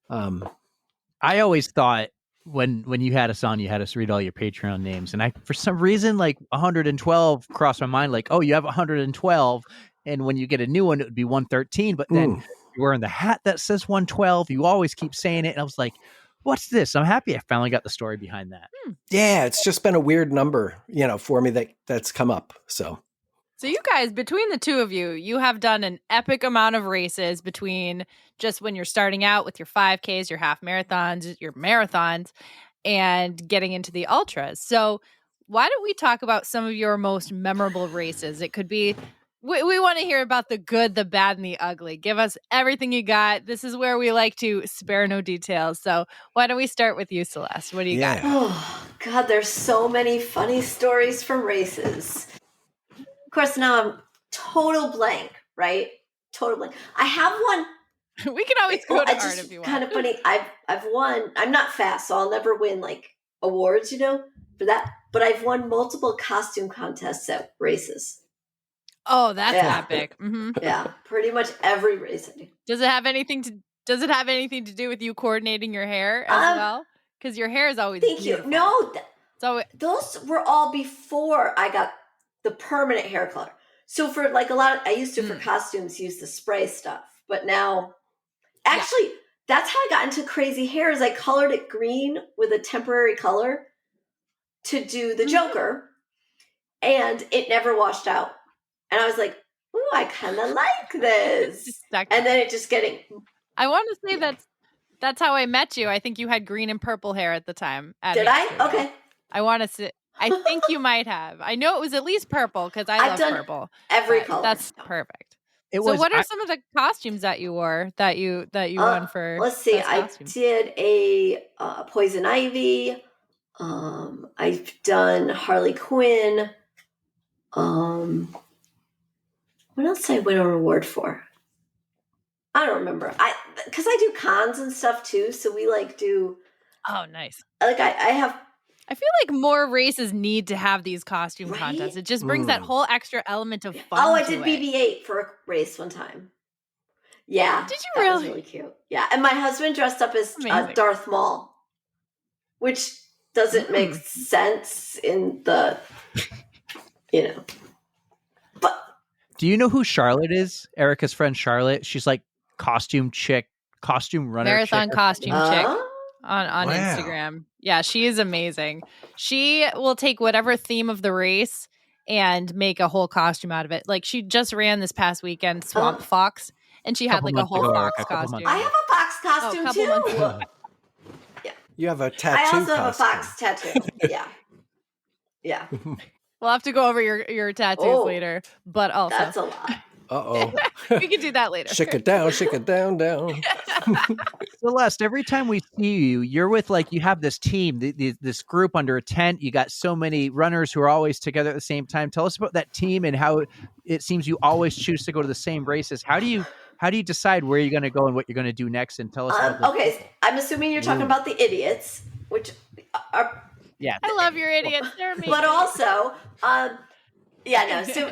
I always thought when you had us on, you had us read all your Patreon names, and I, for some reason, like 112 crossed my mind. Like, oh, you have 112, and when you get a new one, it would be 113. But then you're wearing the hat that says 112. You always keep saying it, and I was like, what's this? I'm happy I finally got the story behind that. yeah, it's just been a weird number, for me that's come up. So you guys, between the two of you, you have done an epic amount of races between just when you're starting out with your 5Ks, your half marathons, your marathons, and getting into the ultras. So why don't we talk about some of your most memorable races? It could be, we want to hear about the good, the bad, and the ugly. Give us everything you got. This is where we like to spare no details. So why don't we start with you, Celeste? What do you got? Oh, God, there's so many funny stories from races. Of course, now I'm total blank, right? Total blank. I have one. We can always go to Art if you want. Kind of funny. I've won. I'm not fast, so I'll never win like awards, for that. But I've won multiple costume contests at races. Oh, that's epic. Mm-hmm. Yeah, pretty much every race I do. Does it have anything to do with you coordinating your hair as well? Because your hair is always beautiful. No, those were all before I got the permanent hair color. So for like I used to for costumes use the spray stuff, but now actually that's how I got into crazy hair. Is I colored it green with a temporary color to do the Joker, and it never washed out. And I was like, "Ooh, I kind of like this." And then it just getting. I want to say that's how I met you. I think you had green and purple hair at the time. Did I? Okay. I want to say. I think you might have. I know it was at least purple because I've done purple. Every color. That's perfect. What are some of the costumes that you wore that you won for? Let's see. I did a Poison Ivy. I've done Harley Quinn. What else did I win a reward for? I don't remember. Because I do cons and stuff too. So we do. Oh, nice. Like I have. I feel like more races need to have these costume contests. It just brings that whole extra element of fun. Oh, I did BB-8 for a race one time. Yeah. Did you that really? Was really cute. Yeah. And my husband dressed up as Darth Maul, which doesn't make sense in the, But. Do you know who Charlotte is? Erica's friend Charlotte. She's like costume runner. Marathon costume chick. On Instagram. Yeah, she is amazing. She will take whatever theme of the race and make a whole costume out of it. Like she just ran this past weekend Swamp Fox, and she had like a whole fox costume. I have a fox costume too. Yeah. You have a tattoo. I also have a fox tattoo. Yeah. Yeah. We'll have to go over your tattoos later, but also that's a lot. Uh-oh. We can do that later. Shake it down, down. Celeste, every time we see you, you're with you have this team, this group under a tent. You got so many runners who are always together at the same time. Tell us about that team and how it seems you always choose to go to the same races. How do you decide where you're going to go and what you're going to do next? And tell us about okay, I'm assuming you're talking about the idiots, which are... Yeah. I love your idiots. They're amazing. But also, so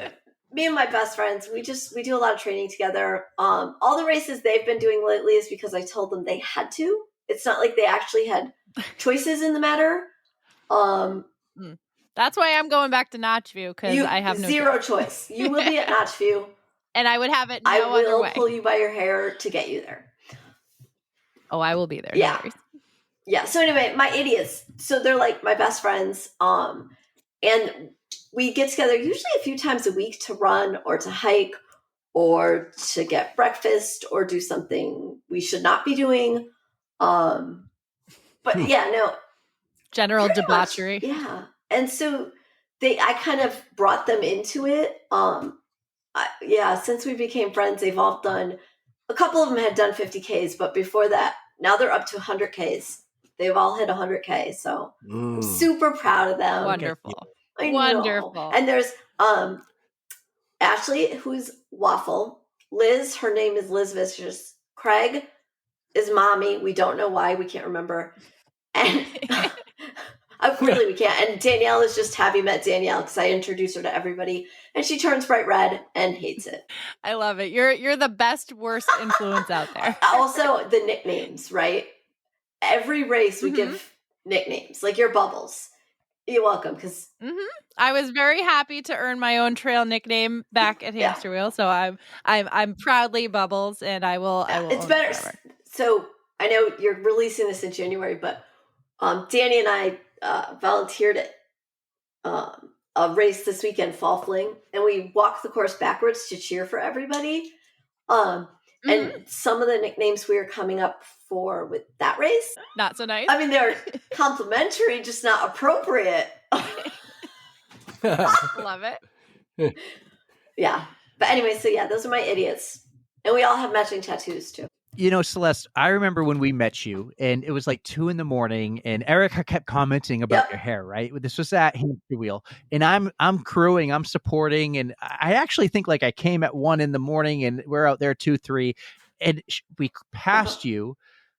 me and my best friends, we do a lot of training together. All the races they've been doing lately is because I told them they had to. It's not like they actually had choices in the matter. That's why I'm going back to Notchview because I have zero choice. You will be at Notchview. And I would have it I other way. will pull you by your hair to get you there. Oh, I will be there. Yeah. Yeah. So anyway, my idiots. So they're like my best friends. And we get together usually a few times a week to run or to hike or to get breakfast or do something we should not be doing. But general debauchery. Much, yeah. And so I kind of brought them into it. Since we became friends, they've all done, a couple of them had done 50Ks, but before that, now they're up to 100Ks. They've all hit 100K. So I'm super proud of them. Wonderful. Wonderful. And there's Ashley, who's Waffle. Liz, her name is Liz Vicious. Craig, is Mommy. We don't know why. We can't remember. And really, we can't. And Danielle is just Have You Met Danielle? Because I introduce her to everybody. And she turns bright red and hates it. I love it. You're the best, worst influence out there. Also, the nicknames, right? Every race we give nicknames, like your Bubbles. You're welcome, because I was very happy to earn my own trail nickname back at Hamster Wheel, so I'm proudly Bubbles, and I will. It's better. So I know you're releasing this in January, but Danny and I volunteered at a race this weekend, Fall Fling, and we walked the course backwards to cheer for everybody. And some of the nicknames we were coming up for with that race, not so nice. I mean, they're complimentary, just not appropriate. Love it. Yeah. But anyway, so yeah, those are my idiots. And we all have matching tattoos too. You know, Celeste, I remember when we met you and it was like 2 a.m. and Erika kept commenting about your hair, right? This was at Hamster Wheel, and I'm crewing, I'm supporting. And I actually think like I came at 1 a.m. and we're out there 2, 3, and we passed you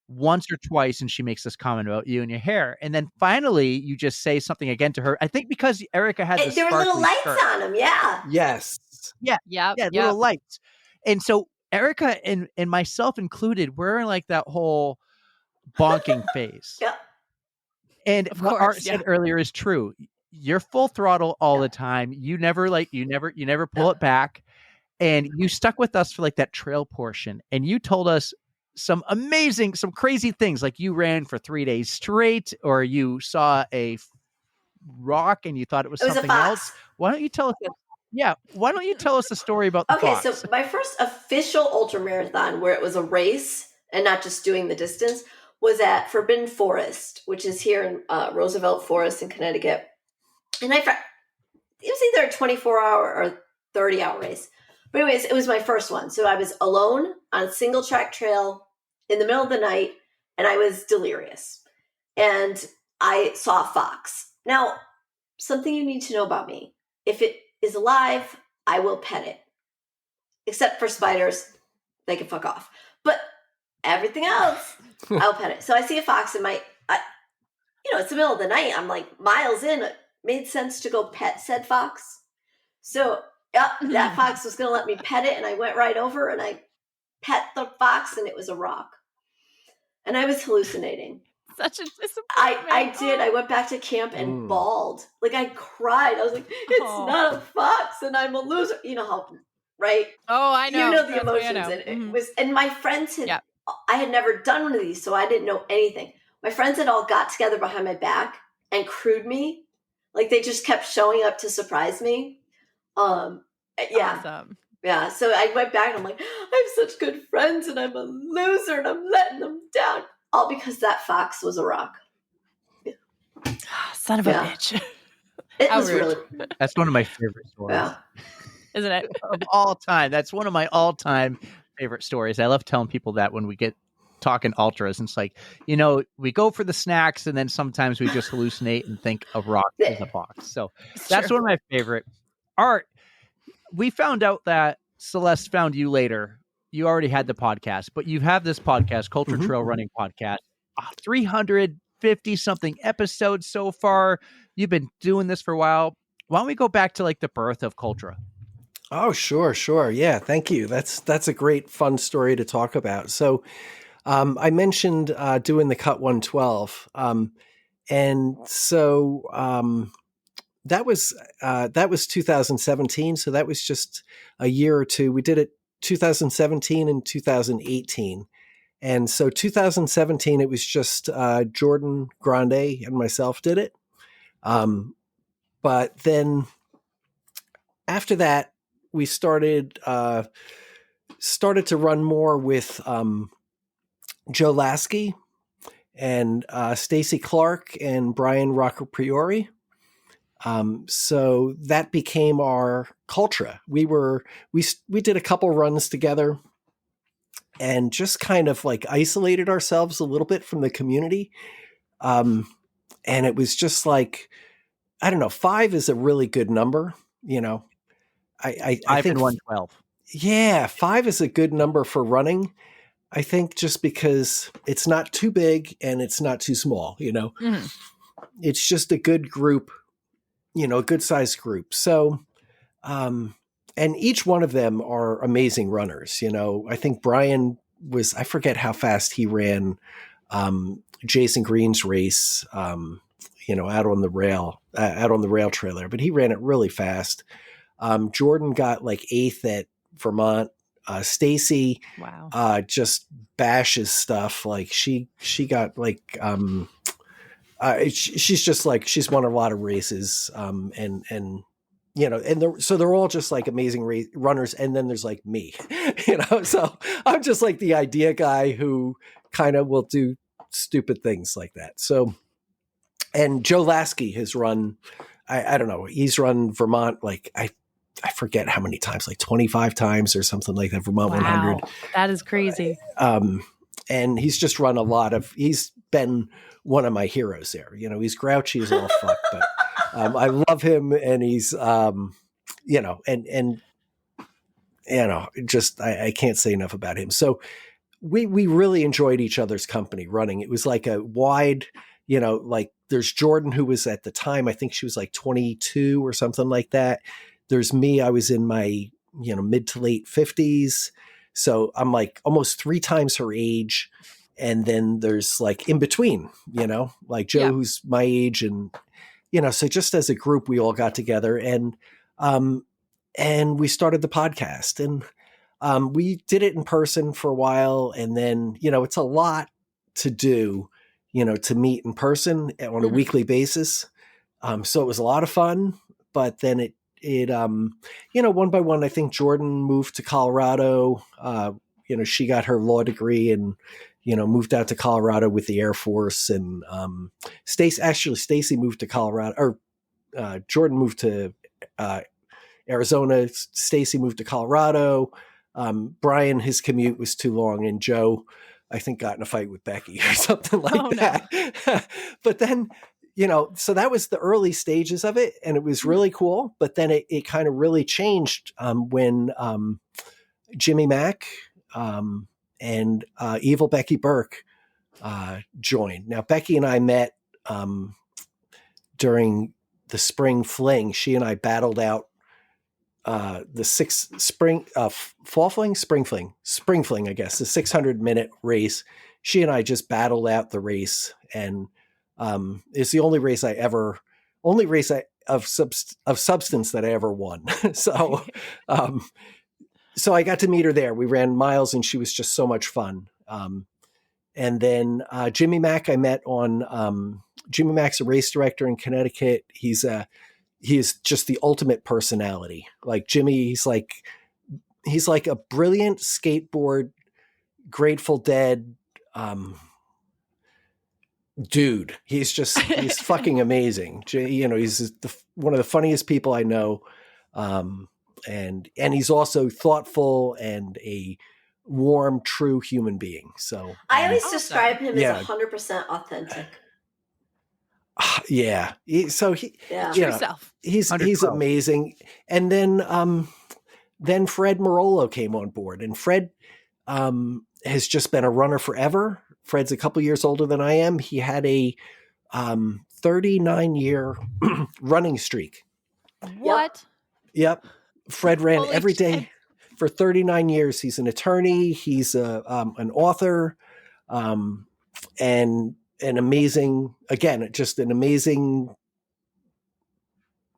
once or twice, and she makes this comment about you and your hair. And then finally you just say something again to her. I think because Erika had there were little lights on them. Yeah. Yes. Yeah. Little lights. And so Erika and myself included, we're in like that whole bonking phase. Yep. And what Art said earlier is true. You're full throttle all the time. You never pull it back. And you stuck with us for like that trail portion. And you told us some crazy things. Like you ran for 3 days straight, or you saw a rock and you thought it was something else. Why don't you tell us that? Yeah. Why don't you tell us the story about the fox? So my first official ultra marathon where it was a race and not just doing the distance was at Forbidden Forest, which is here in Roosevelt Forest in Connecticut. And it was either a 24-hour or 30-hour race. But anyways, it was my first one. So I was alone on a single track trail in the middle of the night, and I was delirious. And I saw a fox. Now, something you need to know about me. If it is alive, I will pet it. Except for spiders, they can fuck off. But everything else, I'll pet it. So I see a fox in it's the middle of the night. I'm like miles in. It made sense to go pet said fox. So that fox was going to let me pet it. And I went right over and I pet the fox, and it was a rock. And I was hallucinating. Such a disappointment. I did. I went back to camp and bawled. Like I cried. I was like, it's not a fox and I'm a loser. You know how, right? Oh, I know. You know the emotions. And it was, and my friends I had never done one of these, so I didn't know anything. My friends had all got together behind my back and crewed me. Like they just kept showing up to surprise me. Awesome. Yeah. So I went back and I'm like, I have such good friends and I'm a loser and I'm letting them down. All because that fox was a rock. Yeah. Son of a bitch. It was really. That's one of my favorite stories. Yeah. Isn't it? Of all time. That's one of my all-time favorite stories. I love telling people that when we get talking ultras. And it's like, we go for the snacks and then sometimes we just hallucinate and think a rock is a fox. So that's one of my favorite. Art, we found out that Celeste found you later. You already had the podcast, but you have this podcast, Cultra Trail Running Podcast, 350 something episodes so far. You've been doing this for a while. Why don't we go back to like the birth of Cultra? Oh, sure. Yeah. Thank you. That's a great fun story to talk about. So, I mentioned, doing the Cut 112. And so, that was 2017. So that was just a year or two. We did it 2017 and 2018. And so 2017, it was just Jordan Grande and myself did it. But then after that, we started to run more with Joe Lasky and Stacy Clark and Brian Rocker Priori. So that became our Cultra. We did a couple runs together and just kind of like isolated ourselves a little bit from the community. And it was just like, I don't know, 5 is a really good number. I think 112. Yeah. 5 is a good number for running. I think just because it's not too big and it's not too small, Mhm. it's just a good group, a good sized group. So, and each one of them are amazing runners. I think Brian I forget how fast he ran Jason Green's race, out on the rail trailer, but he ran it really fast. Jordan got like 8th at Vermont. Stacy, Wow. just bashes stuff. Like she got like, she's just like, she's won a lot of races. So they're all just like amazing runners. And then there's like me, so I'm just like the idea guy who kind of will do stupid things like that. So, and Joe Lasky has run, I don't know, he's run Vermont, like I forget how many times, like 25 times or something like that, Vermont 100. That is crazy. And he's just run a lot he's been one of my heroes there. He's grouchy as all fuck, but I love him, and he's, just, I can't say enough about him. So we really enjoyed each other's company running. It was like a wide, like there's Jordan, who was at the time, I think she was like 22 or something like that. There's me, I was in my, mid to late 50s. So I'm like almost 3 times her age. And then there's like in between, like Joe, who's my age. And, so just as a group, we all got together and we started the podcast, and we did it in person for a while. And then, it's a lot to do, to meet in person on a weekly basis. So it was a lot of fun, but then it, one by one, I think Jordan moved to Colorado. She got her law degree and, moved out to Colorado with the Air Force. And Stacy moved to Colorado, or Jordan moved to Arizona. Stacy moved to Colorado. Brian, his commute was too long, and Joe, I think, got in a fight with Becky or something like that. But then, so that was the early stages of it, and it was really cool. But then it kind of really changed when Jimmy Mack and Evil Becky Burke joined. Now, Becky and I met during the spring fling. She and I battled out the fall fling, spring fling, I guess, the 600-minute race. She and I just battled out the race, and it's the only race of substance that I ever won. So, so I got to meet her there. We ran miles, and she was just so much fun. And then Jimmy Mack, I met on Jimmy Mack's a race director in Connecticut. He is just the ultimate personality. Like Jimmy, he's like a brilliant skateboard, Grateful Dead dude. He's fucking amazing. He's one of the funniest people I know. And he's also thoughtful and a warm, true human being. So I always describe him as 100% authentic. Yeah. True self. He's amazing. And then Fred Marolo came on board, and Fred has just been a runner forever. Fred's a couple years older than I am. He had a 39-year running streak. What? Yep. Fred ran every day for 39 years. He's an attorney. He's an author, and an amazing, again, just an amazing,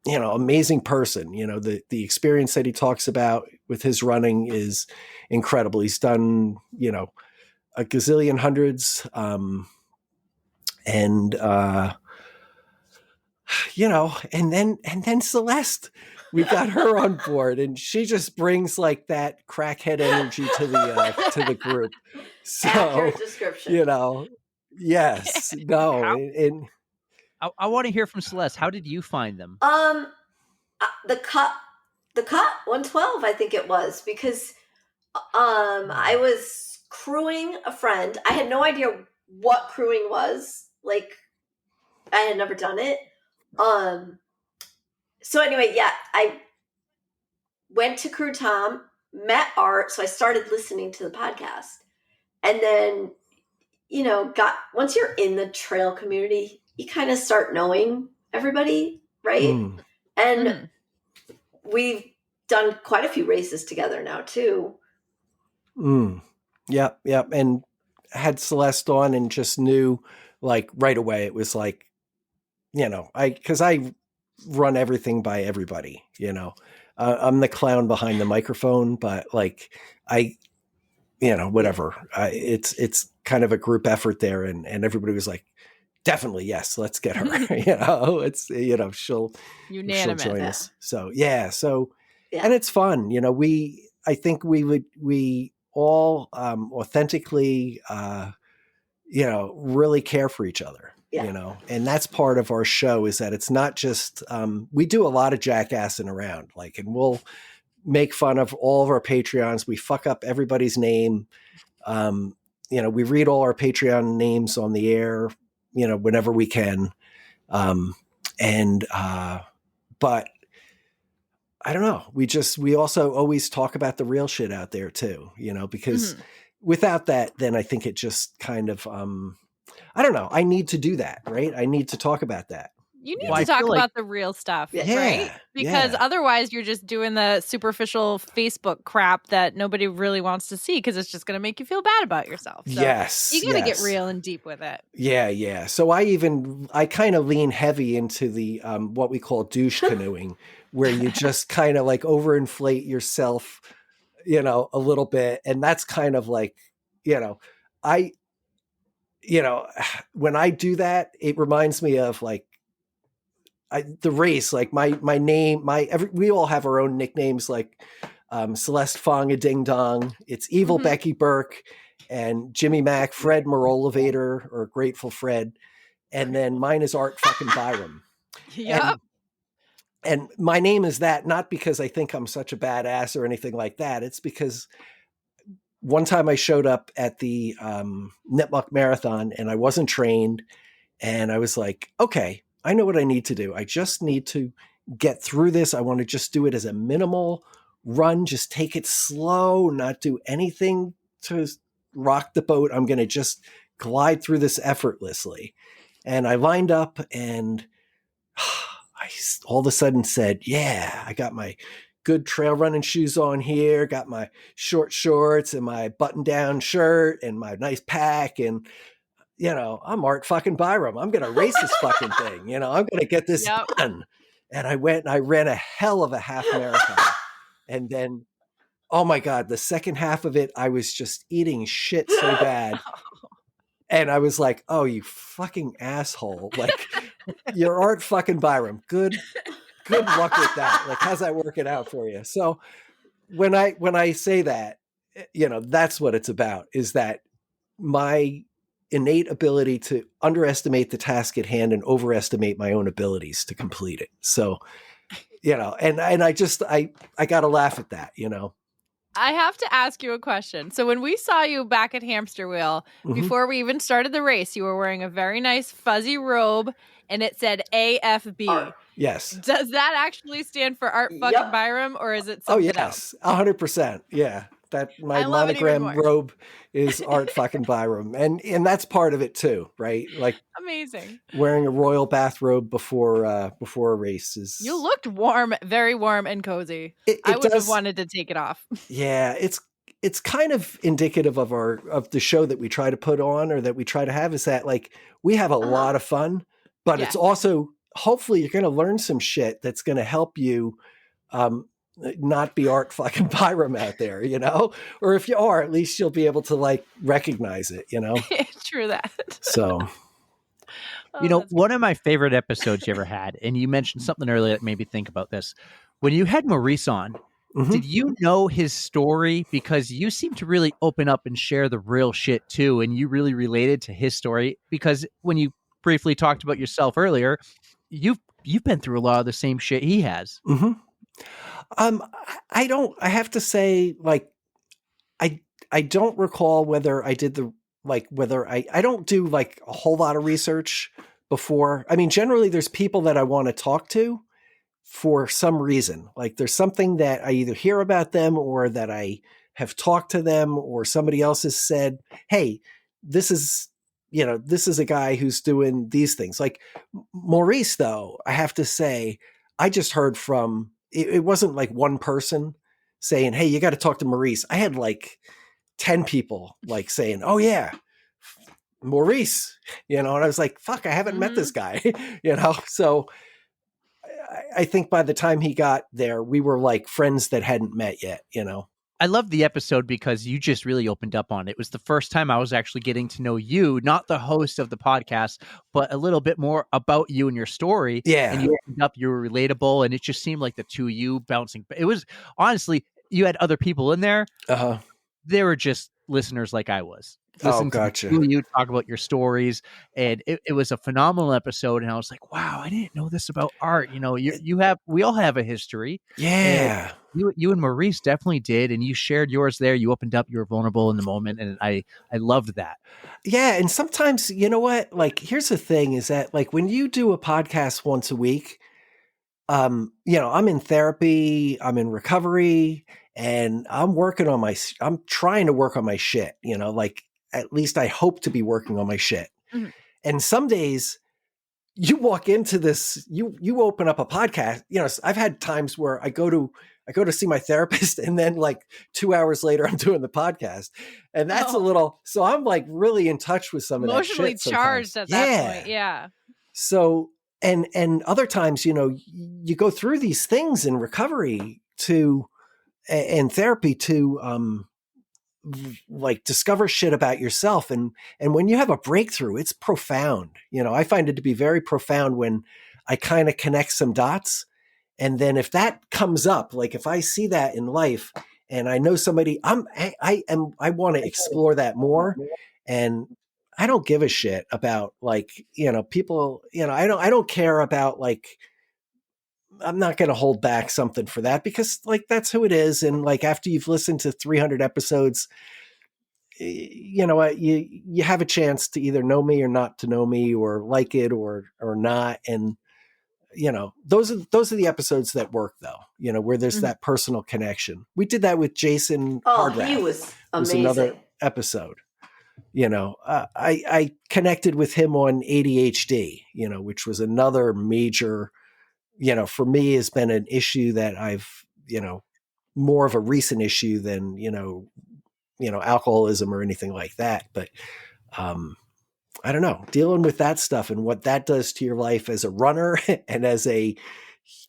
amazing person. The experience that he talks about with his running is incredible. He's done, a gazillion hundreds. And then Celeste, we got her on board, and she just brings like that crackhead energy to the group. So, Accurate description. Yes, no. And I want to hear from Celeste. How did you find them? The cut 112, I think it was, because I was crewing a friend. I had no idea what crewing was. Like, I had never done it. So anyway, I went to Crew Tom, met Art, so I started listening to the podcast. And then, once you're in the trail community, you kind of start knowing everybody, right? And we've done quite a few races together now too. Yep. And had Celeste on and just knew like right away. It was like, because I run everything by everybody, I'm the clown behind the microphone, but like whatever. It's kind of a group effort there. And everybody was like, definitely, yes, let's get her. She'll join us. So yeah. And it's fun. I think we all authentically, really care for each other. And that's part of our show is that it's not just, we do a lot of jackassing around, and we'll make fun of all of our Patreons. We fuck up everybody's name. We read all our Patreon names on the air, whenever we can. But I don't know. We also always talk about the real shit out there too, because without that, then I think it just kind of, I don't know. I need to do that, right? I need to talk about that. You need to talk about the real stuff, right? Because otherwise you're just doing the superficial Facebook crap that nobody really wants to see because it's just going to make you feel bad about yourself. So you got to get real and deep with it. Yeah. So I kind of lean heavy into the what we call douche canoeing, where you just kind of like overinflate yourself, a little bit. And that's kind of like, when I do that, it reminds me of like, the race, like my name, we all have our own nicknames, like Celeste, Fong, a Ding Dong. It's Evil Becky Burke and Jimmy Mack, Fred Morolovator or Grateful Fred. And then mine is Art fucking Byram. Yep. And my name is that not because I think I'm such a badass or anything like that. It's because one time I showed up at the Nipmuc Marathon and I wasn't trained. And I was like, okay, I know what I need to do. I just need to get through this. I want to just do it as a minimal run. Just take it slow, not do anything to rock the boat. I'm going to just glide through this effortlessly. And I lined up and I all of a sudden said, yeah, I got my good trail running shoes on here, got my short shorts and my button down shirt and my nice pack. And I'm Art fucking Byram. I'm going to race this fucking thing. I'm going to get this done. And I went and I ran a hell of a half marathon. And then, oh my God, the second half of it, I was just eating shit so bad. And I was like, oh, you fucking asshole. Like, you're Art fucking Byram. Good luck with that. Like, how's that working out for you? So when I say that, that's what it's about, is that my innate ability to underestimate the task at hand and overestimate my own abilities to complete it. So, and I got to laugh at that, I have to ask you a question. So when we saw you back at Hamster Wheel, before we even started the race, you were wearing a very nice fuzzy robe and it said AFB. Art. Yes. Does that actually stand for Art fucking Byram, or is it something else? 100%. Yeah. That my monogram robe is Art fucking Byram. And that's part of it too, right? Like amazing. Wearing a royal bathrobe before a race is. You looked warm, very warm and cozy. I would have wanted to take it off. Yeah, it's kind of indicative of the show that we try to put on or that we try to have, is that like we have a lot of fun, but it's also hopefully you're going to learn some shit that's going to help you not be Art fucking Byram out there, or if you are, at least you'll be able to like recognize it, True that. So, one of my favorite episodes you ever had, and you mentioned something earlier that made me think about this. When you had Maurice on, did you know his story? Because you seem to really open up and share the real shit too. And you really related to his story, because when you briefly talked about yourself earlier, you've been through a lot of the same shit he has. I have to say, like, I don't recall whether I did I don't do like a whole lot of research before. I mean, generally there's people that I want to talk to for some reason. Like there's something that I either hear about them or that I have talked to them or somebody else has said, hey, this is a guy who's doing these things. Like Maurice, though, I have to say, I just heard from, it wasn't like one person saying, hey, you got to talk to Maurice. I had like 10 people like saying, oh yeah, Maurice, and I was like, fuck, I haven't met this guy, So I think by the time he got there, we were like friends that hadn't met yet, I love the episode because you just really opened up on it. It was the first time I was actually getting to know you, not the host of the podcast, but a little bit more about you and your story. Yeah. And you opened up, you were relatable, and it just seemed like the two of you bouncing. It was, honestly, you had other people in there. Uh-huh. They were just listeners like I was. Oh, gotcha. To you talk about your stories, and it was a phenomenal episode. And I was like, wow, I didn't know this about Art. We all have a history. Yeah. And you and Maurice definitely did, and you shared yours there. You opened up, you were vulnerable in the moment, and I loved that. Yeah, and sometimes, you know what? Like, here's the thing: is that like when you do a podcast once a week, I'm in therapy, I'm in recovery, and I'm trying to work on my shit. Like at least I hope to be working on my shit. Mm-hmm. And some days you walk into this, you open up a podcast. I've had times where I go to see my therapist, and then like 2 hours later, I'm doing the podcast, and that's a little. So I'm like really in touch with some emotionally of that shit charged at that point. Yeah. So and other times, you go through these things in recovery and therapy to like discover shit about yourself, and when you have a breakthrough, it's profound. I find it to be very profound when I kind of connect some dots. And then if that comes up, like if I see that in life and I know somebody, I want to explore that more. And I don't give a shit about like, people, I don't care about like, I'm not going to hold back something for that because like, that's who it is. And like, after you've listened to 300 episodes, you have a chance to either know me or not to know me or like it or not. And, those are the episodes that work though, where there's that personal connection. We did that with Jason. He was amazing. Another episode. I connected with him on ADHD, which was another major, for me has been an issue that I've, more of a recent issue than, alcoholism or anything like that. But, I don't know, dealing with that stuff and what that does to your life as a runner and as a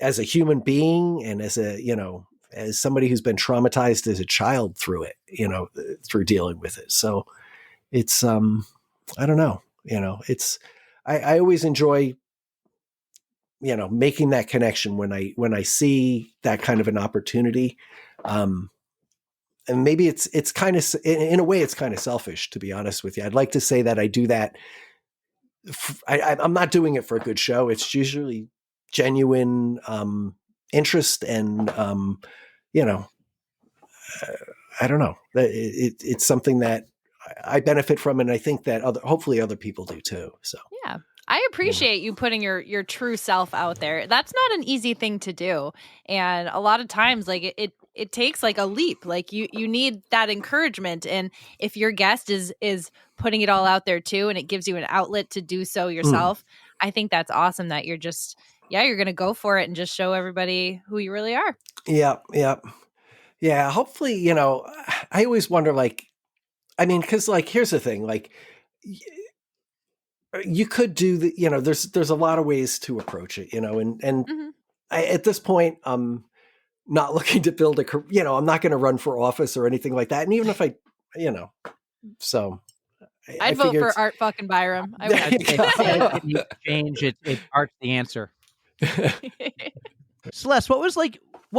human being and as as somebody who's been traumatized as a child through it, through dealing with it. So it's, I don't know, I always enjoy, making that connection when I see that kind of an opportunity. And maybe it's kind of, in a way, it's kind of selfish, to be honest with you. I'd like to say that I do that. I'm not doing it for a good show. It's usually genuine interest and, I don't know. It's something that I benefit from, and I think that hopefully other people do too. So yeah. I appreciate you putting your true self out there. That's not an easy thing to do. And a lot of times, like it takes like a leap. Like you need that encouragement. And if your guest is putting it all out there too, and it gives you an outlet to do so yourself, I think that's awesome that you're just, you're going to go for it and just show everybody who you really are. Yeah. Yeah. Yeah. Hopefully, I always wonder, like, I mean, cause like, here's the thing, like, you could do there's a lot of ways to approach it, and I, at this point, I'm not looking to build I'm not going to run for office or anything like that. And even if I, so I'd vote for Art fucking Byram. I would change it. Art's the answer. Celeste, what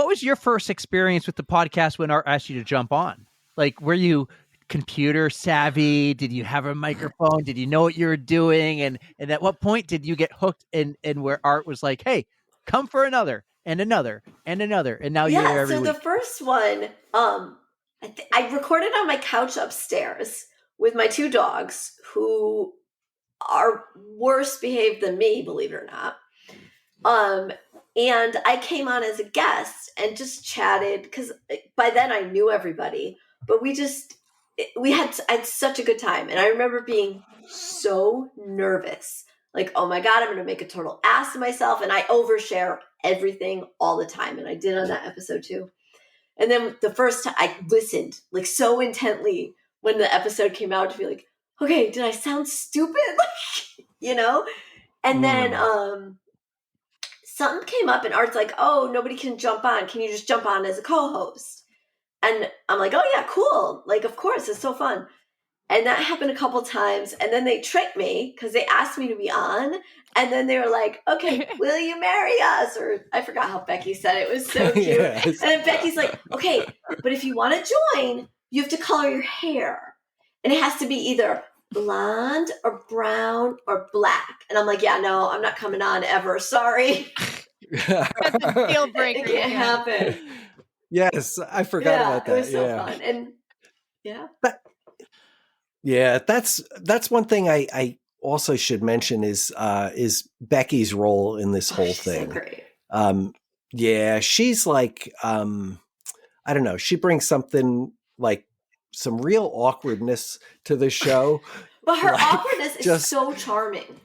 was your first experience with the podcast when Art asked you to jump on? Like, were you computer savvy? Did you have a microphone? Did you know what you were doing? And at what point did you get hooked in where Art was like, hey, come for another and another and another, and now you're there every week? The first one, I recorded on my couch upstairs with my two dogs, who are worse behaved than me, believe it or not. And I came on as a guest and just chatted, because by then I knew everybody. but I had such a good time. And I remember being so nervous. Like, oh my God, I'm going to make a total ass of myself. And I overshare everything all the time. And I did on that episode too. And then the first time I listened like so intently when the episode came out to be like, okay, did I sound stupid? And then something came up and Art's like, oh, nobody can jump on. Can you just jump on as a co-host? And I'm like, oh yeah, cool. Like, of course, it's so fun. And that happened a couple times. And then they tricked me because they asked me to be on. And then they were like, okay, will you marry us? Or I forgot how Becky said it. It was so cute. Yes. And then Becky's like, okay, but if you want to join, you have to color your hair. And it has to be either blonde or brown or black. And I'm like, yeah, no, I'm not coming on ever. Sorry. That's a deal breaker. It can't happen. Yes, I forgot about that. It was so fun. And that's one thing I also should mention is Becky's role in this whole thing. So great. She's like I don't know, she brings something like some real awkwardness to the show. But her awkwardness is so charming.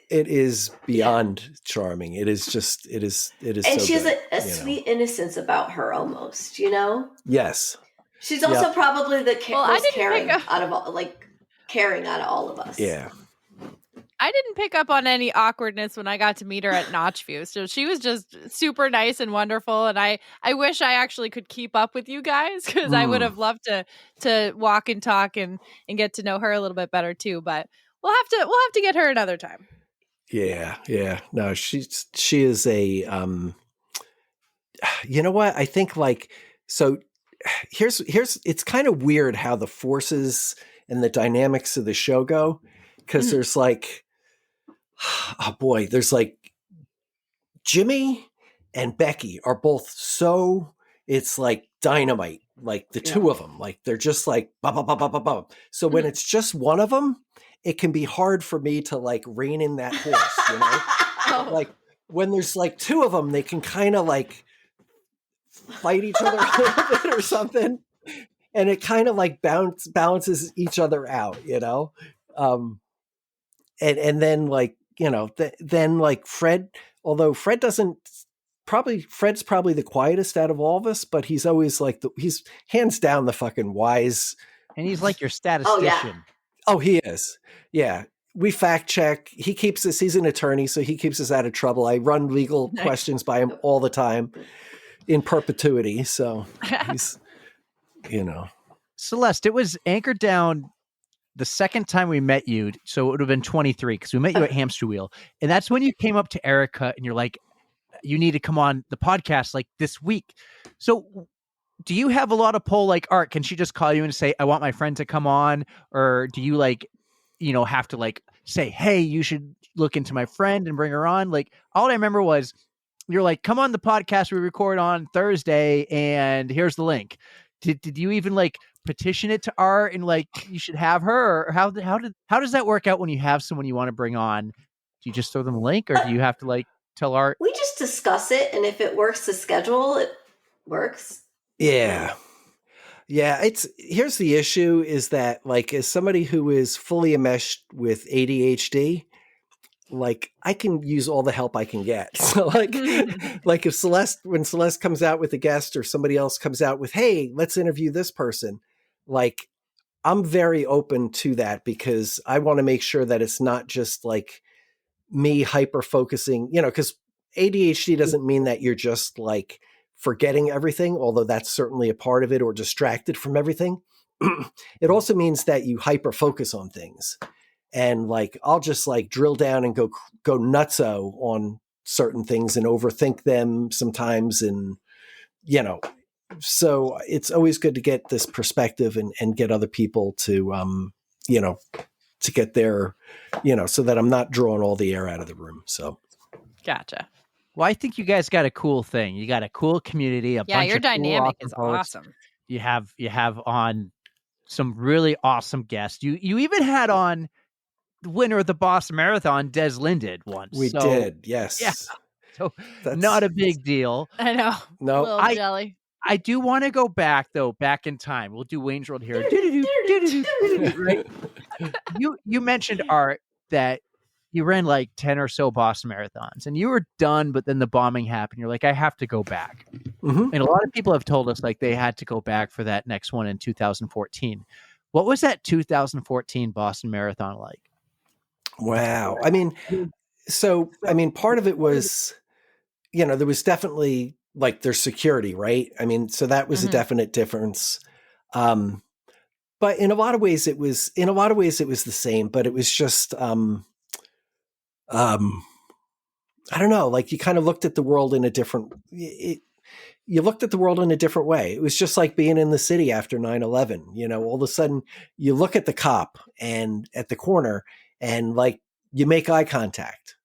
It is beyond charming. It is and so she has good, a sweet innocence about her almost, Yes. She's also probably the most caring caring out of all of us. Yeah. I didn't pick up on any awkwardness when I got to meet her at Notchview. So she was just super nice and wonderful. And I wish I actually could keep up with you guys because I would have loved to walk and talk and get to know her a little bit better too. But we'll have to get her another time. Yeah. No, she is a you know what? I think like so here's it's kind of weird how the forces and the dynamics of the show go. Because there's like, oh boy, there's like Jimmy and Becky are both so, it's like dynamite, like the two of them, like they're just like, bah, bah, bah, bah, bah, bah. So when it's just one of them, it can be hard for me to like rein in that horse, Like when there's like two of them, they can kind of like fight each other a little bit or something. And it kind of like balances each other out, And then like, then like Fred, although Fred's probably the quietest out of all of us, but he's always like, he's hands down the fucking wise. And he's like your statistician. Oh, he is. Yeah. We fact check. He keeps us, he's an attorney, so he keeps us out of trouble. I run legal questions by him all the time in perpetuity. So he's, Celeste, it was anchored down the second time we met you, so it would have been 23 because we met you at Hamster Wheel. And that's when you came up to Erika and you're like, you need to come on the podcast like this week. So do you have a lot of pull like Art? Can she just call you and say, I want my friend to come on? Or do you like, have to like say, hey, you should look into my friend and bring her on? Like all I remember was you're like, come on the podcast we record on Thursday and here's the link. Did you even like petition it to Art and like you should have her, or how does that work out when you have someone you want to bring on? Do you just throw them a link, or do you have to like tell Art? We just discuss it, and if it works to schedule, it works. Yeah. Here's the issue is that like as somebody who is fully enmeshed with ADHD, like I can use all the help I can get. So like if when Celeste comes out with a guest or somebody else comes out with, hey, let's interview this person. Like I'm very open to that because I want to make sure that it's not just like me hyper focusing, because ADHD doesn't mean that you're just like forgetting everything, although that's certainly a part of it, or distracted from everything. It also means that you hyper focus on things. And like, I'll just like drill down and go nutso on certain things and overthink them sometimes. And, so it's always good to get this perspective and get other people to, to get their, so that I'm not drawing all the air out of the room. So. Gotcha. Well, I think you guys got a cool thing. You got a cool community. Bunch your of dynamic cool is folks. awesome. You have on some really awesome guests. You even had on the winner of the Boston Marathon, Des Lynn did once. We did, yes. Yeah. So not a big deal. I know. No, jelly. I do want to go back though, back in time. We'll do Wayne's World here. Right? You mentioned, Art, that you ran like 10 or so Boston marathons and you were done, but then the bombing happened. You're like, I have to go back. Mhm. And a lot of people have told us like they had to go back for that next one in 2014. What was that 2014 Boston Marathon like? Wow. I mean, part of it was, there was definitely like their security, right? I mean, so that was a definite difference. But in a lot of ways it was the same, but it was just, I don't know, like you kind of looked at the world in a different, you looked at the world in a different way. It was just like being in the city after 9/11, all of a sudden you look at the cop and at the corner and like you make eye contact.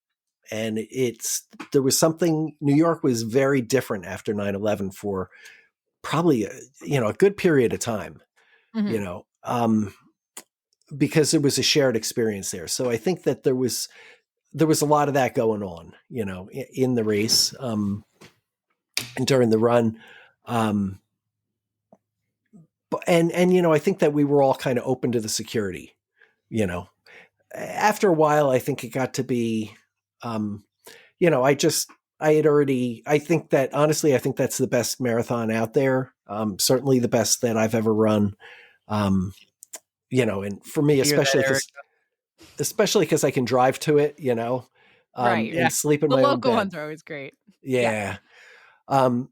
And there was something, New York was very different after 9/11 for probably, a good period of time, because there was a shared experience there. So I think that there was a lot of that going on, in the race, and during the run. And I think that we were all kind of open to the security, after a while, I think it got to be, I think that's the best marathon out there. Certainly the best that I've ever run. And for me, especially because I can drive to it, Right. and sleep in The my own local bed. ones are always great. Yeah. So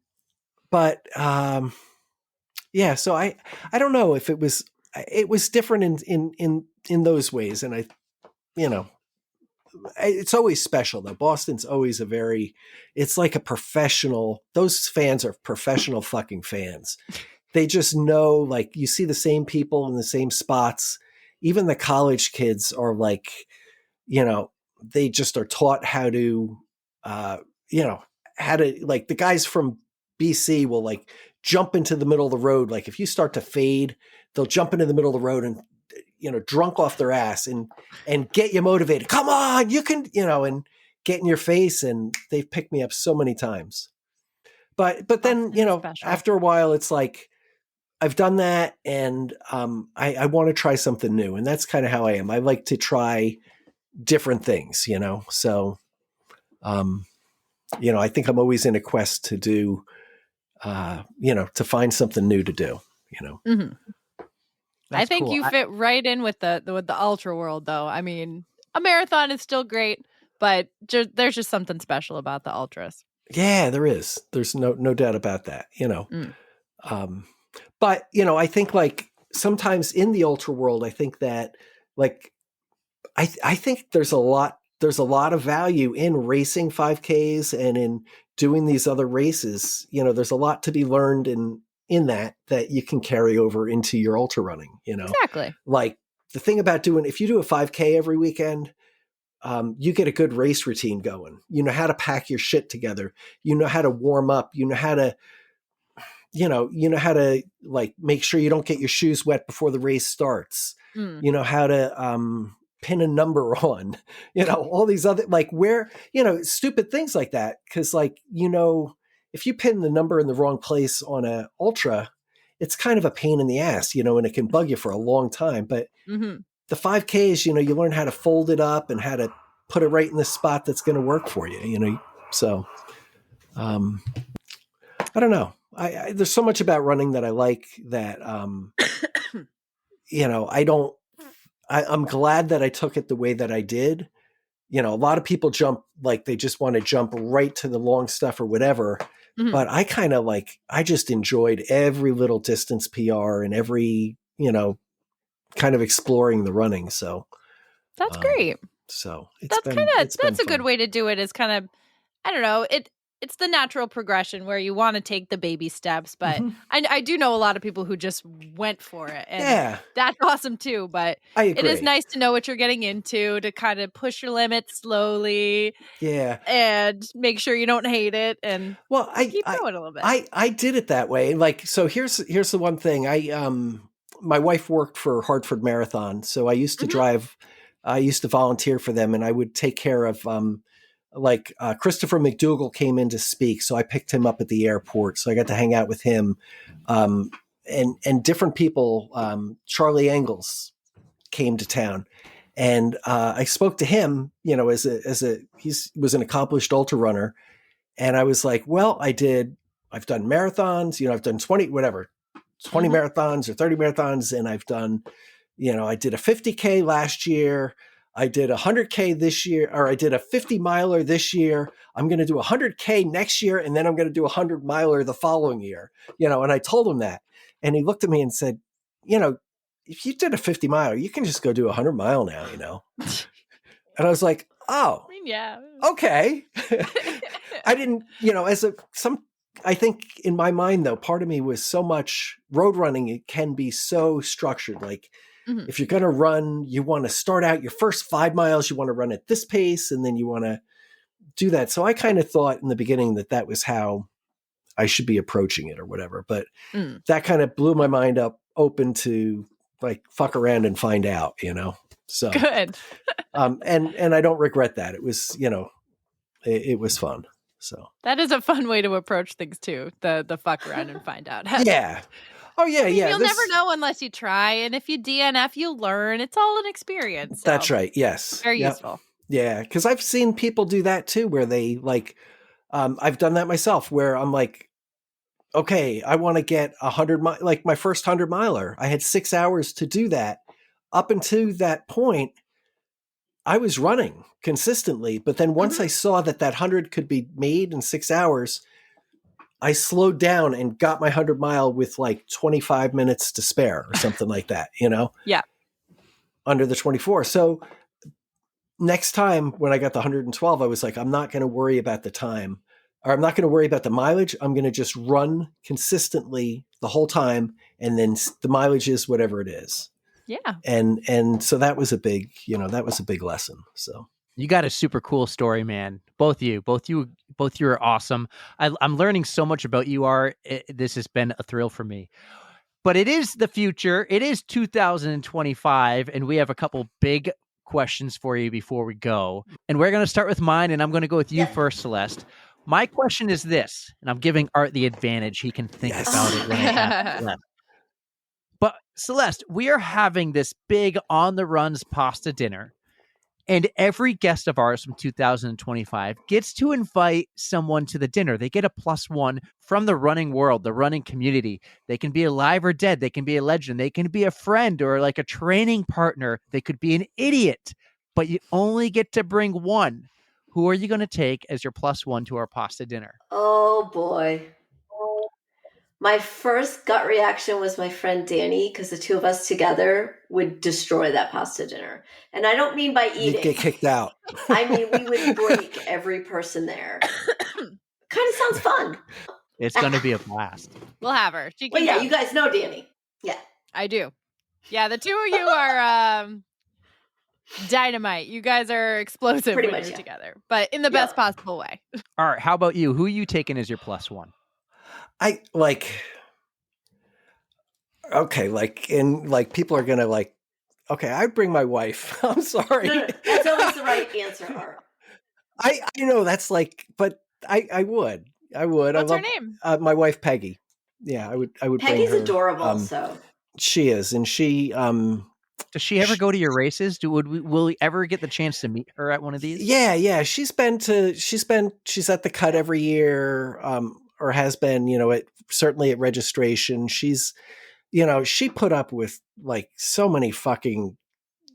I don't know if it was different in those ways. And it's always special though. Boston's always it's like a professional, those fans are professional fucking fans. They just know, like, you see the same people in the same spots. Even the college kids are like, they just are taught how to, like the guys from BC will like jump into the middle of the road. Like if you start to fade, they'll jump into the middle of the road and, drunk off their ass and get you motivated. Come on, you can, and get in your face. And they've picked me up so many times. But then, special. after a while, it's like, I've done that and I want to try something new. And that's kind of how I am. I like to try different things, So, I think I'm always in a quest to do, to find something new to do, Mm-hmm. I think cool. you fit right in with the ultra world, though. I mean, a marathon is still great, but there's just something special about the ultras. Yeah, there is. There's no doubt about that, But, I think like sometimes in the ultra world, I think that like, I think there's a lot of value in racing 5Ks and in doing these other races. There's a lot to be learned in that you can carry over into your ultra running, Exactly. Like the thing about if you do a 5K every weekend, you get a good race routine going. You know how to pack your shit together. You know how to warm up. You know how to, like make sure you don't get your shoes wet before the race starts. You know how to pin a number on, all these other, like where, stupid things like that. Cause like, if you pin the number in the wrong place on a ultra, it's kind of a pain in the ass, and it can bug you for a long time. But the 5Ks, you learn how to fold it up and how to put it right in the spot that's going to work for you, so, I don't know. There's so much about running that I like that, I'm glad that I took it the way that I did. A lot of people jump, like they just want to jump right to the long stuff or whatever. But I kind of I just enjoyed every little distance PR and every, kind of exploring the running. So that's great. So that's a good way to do it, is kind of, I don't know, it's the natural progression where you want to take the baby steps, but I do know a lot of people who just went for it, and that's awesome too. But it is nice to know what you're getting into, to kind of push your limits slowly, and make sure you don't hate it, and keep going a little bit. I did it that way. Like, so here's the one thing. My wife worked for Hartford Marathon, so I used to drive. I used to volunteer for them, and I would take care of like Christopher McDougall came in to speak. So I picked him up at the airport. So I got to hang out with him and different people. Charlie Engels came to town. And I spoke to him, he was an accomplished ultra runner. And I was like, well, I've done marathons, I've done 20 marathons or 30 marathons. And I've done, I did a 50K last year. I did a 100K this year, or I did a 50 miler this year. I'm going to do a 100K next year. And then I'm going to do a 100 miler the following year, and I told him that. And he looked at me and said, if you did a 50 miler, you can just go do a 100 mile now, And I was like, oh, yeah. Okay. I didn't, I think in my mind though, part of me was so much road running. It can be so structured. Like if you're going to run, you want to start out your first 5 miles, you want to run at this pace, and then you want to do that. So I kind of thought in the beginning that was how I should be approaching it or whatever. But that kind of blew my mind up open to like fuck around and find out, So good. And I don't regret that. It was, it was fun. So that is a fun way to approach things too. The fuck around and find out. Yeah. Oh yeah, yeah. You'll never know unless you try, and if you DNF, you learn. It's all an experience. So. That's right. Yes. Very useful. Yeah, because I've seen people do that too, where they like. I've done that myself, where I'm like, okay, I want to get 100 like my first 100 miler. I had 6 hours to do that. Up until that point, I was running consistently, but then once I saw that 100 could be made in 6 hours, I slowed down and got my 100 mile with like 25 minutes to spare or something like that, Yeah. Under the 24. So next time when I got the 112, I was like, I'm not going to worry about the time, or I'm not going to worry about the mileage. I'm going to just run consistently the whole time. And then the mileage is whatever it is. Yeah. And so that was a big lesson. So you got a super cool story, man. Both you are awesome. I'm learning so much about you, Art. This has been a thrill for me. But it is the future. It is 2025, and we have a couple big questions for you before we go. And we're going to start with mine, and I'm going to go with you first, Celeste. My question is this, and I'm giving Art the advantage. He can think about it when I have left. But Celeste, we are having this big on the runs pasta dinner. And every guest of ours from 2025 gets to invite someone to the dinner. They get a +1 from the running world, the running community. They can be alive or dead. They can be a legend. They can be a friend or like a training partner. They could be an idiot, but you only get to bring one. Who are you going to take as your +1 to our pasta dinner? Oh boy. My first gut reaction was my friend Danny, because the two of us together would destroy that pasta dinner. And I don't mean by eating. You'd get kicked out. I mean, we would break every person there. Kind of sounds fun. It's going to be a blast. We'll have her. She can well, yeah, go. you guys know Danny. Yeah. I do. Yeah, the two of you are dynamite. You guys are explosive Pretty when much, you're together, but in the best possible way. All right. How about you? Who are you taking as your +1? I like, okay, people are going to okay, I'd bring my wife. I'm sorry. No, that's always the right answer, Art. I know that's but I would. What's her name? My wife, Peggy. Yeah, I would Peggy's bring her. adorable, so. She is. And she, does she ever go to your races? Will we ever get the chance to meet her at one of these? Yeah. She's at the cut every year, or has been, certainly at registration. She's, she put up with like so many fucking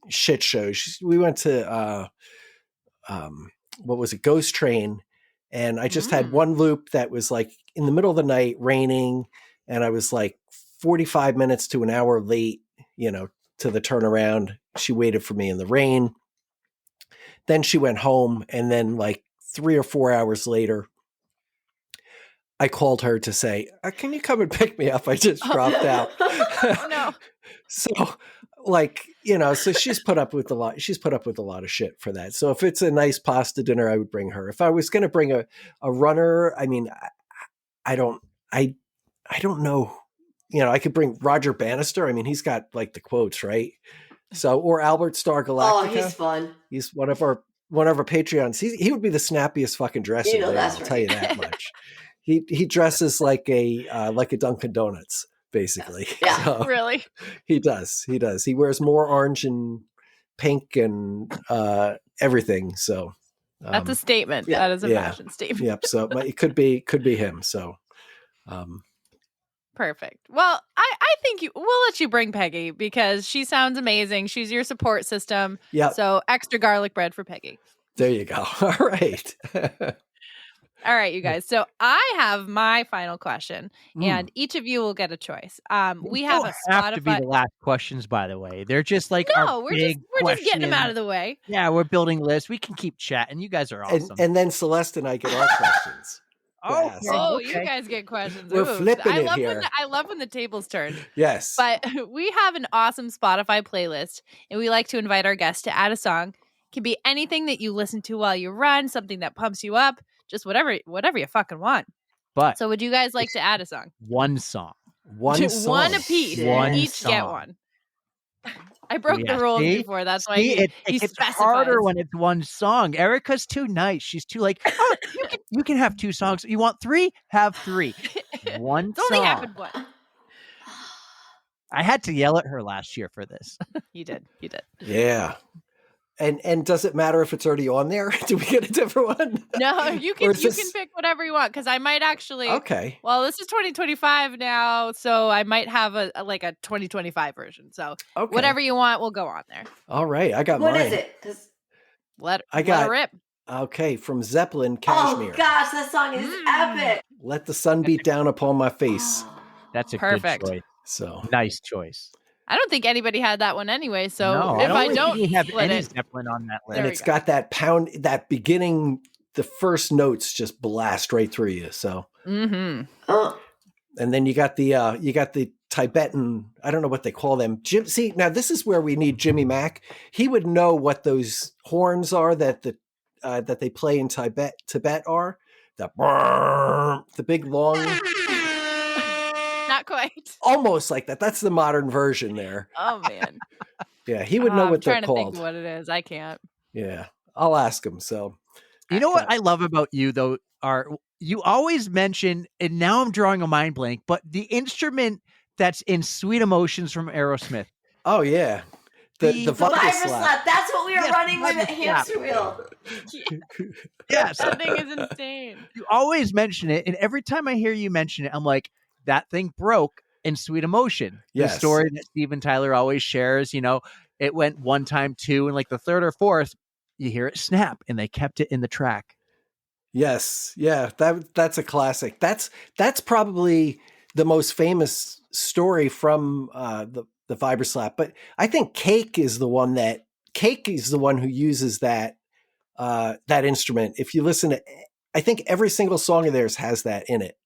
shit shows. We went to, what was it? Ghost Train. And I just had one loop that was like in the middle of the night, raining. And I was like 45 minutes to an hour late, to the turnaround. She waited for me in the rain. Then she went home. And then like 3 or 4 hours later, I called her to say, can you come and pick me up? I just dropped out. Oh, no. So so she's put up with a lot. She's put up with a lot of shit for that. So if it's a nice pasta dinner, I would bring her. If I was going to bring a runner, I mean, I don't know. I could bring Roger Bannister. I mean, he's got like the quotes, right? So, or Albert Star Galactica. Oh, he's fun. He's one of our one of our Patreons, he would be the snappiest fucking dresser. You know there, that's I'll tell you that much. He dresses like a Dunkin' Donuts, basically. Yeah. So, Really? he does. He wears more orange and pink and everything. So That's a statement. yeah. That is a fashion statement. Yep. So it could be him. So Perfect. Well, I think we'll let you bring Peggy because she sounds amazing. She's your support system. yeah. So extra garlic bread for Peggy. There you go. All right. All right, you guys. So I have my final question, and each of you will get a choice. We have a Spotify. Have to be the last questions, by the way. They're just like No, our we're big just getting them out of questions. the way. Yeah, we're building lists. We can keep chatting. You guys are awesome. And then Celeste and I get our questions. Oh, Yes. Oh, okay. you guys get questions. We're Ooh, flipping I it love here. I love when the tables turn. Yes. But we have an awesome Spotify playlist, and we like to invite our guests to add a song. It can be anything that you listen to while you run, something that pumps you up, just whatever you fucking want. But So would you guys like to add a song? one song. One song. One apiece. One Each get song. one. I broke Yeah, the rules see? before. That's why See, he it gets specifies. harder when it's one song. Erica's too nice. She's too like, oh, you can have 2 songs. You want 3? Have 3. One It's only song. happened once. I had to yell at her last year for this. You did. Yeah. And does it matter if it's already on there? Do we get a different one? No, you Or can is this- can pick whatever you want because I might actually. Okay. Well, this is 2025 now, so I might have a 2025 version. So Okay. whatever you want, will go on there. All right. I got What mine. is it? 'Cause- Let I let got- it rip. Okay. From Zeppelin, oh Cashmere. gosh, that song is epic. Let the sun beat down upon my face. That's a Perfect. good choice. So Nice choice. I don't think anybody had that one anyway. So No, if I think don't we have split any it, Zeppelin on that list. There and we it's go. got that beginning, the first notes just blast right through you. So Oh, and then you got the Tibetan, I don't know what they call them. See, now this is where we need Jimmy Mack. He would know what those horns are that they play in Tibet are. The big long, not quite. almost like that. That's the modern version there. Oh man, Yeah, he would know I'm what they're trying to think called. of what it is. I can't. Yeah, I'll ask him. So You know what I love about you though, you always mention, and now I'm drawing a mind blank, but the instrument that's in Sweet Emotions from Aerosmith. oh yeah, the The the viper Viper slap. slap. That's what we were Yes, running with Viper at hamster wheel. Yes. That thing is insane. You always mention it, and every time I hear you mention it, I'm like, that thing broke in Sweet Emotion. Yes. The story that Steven Tyler always shares, it went 1 time, 2, and like the 3rd or 4th, you hear it snap, and they kept it in the track. Yes, yeah, that's a classic. That's probably the most famous story from the Viper slap. But I think Cake is the one who uses that instrument. If you listen to, I think every single song of theirs has that in it.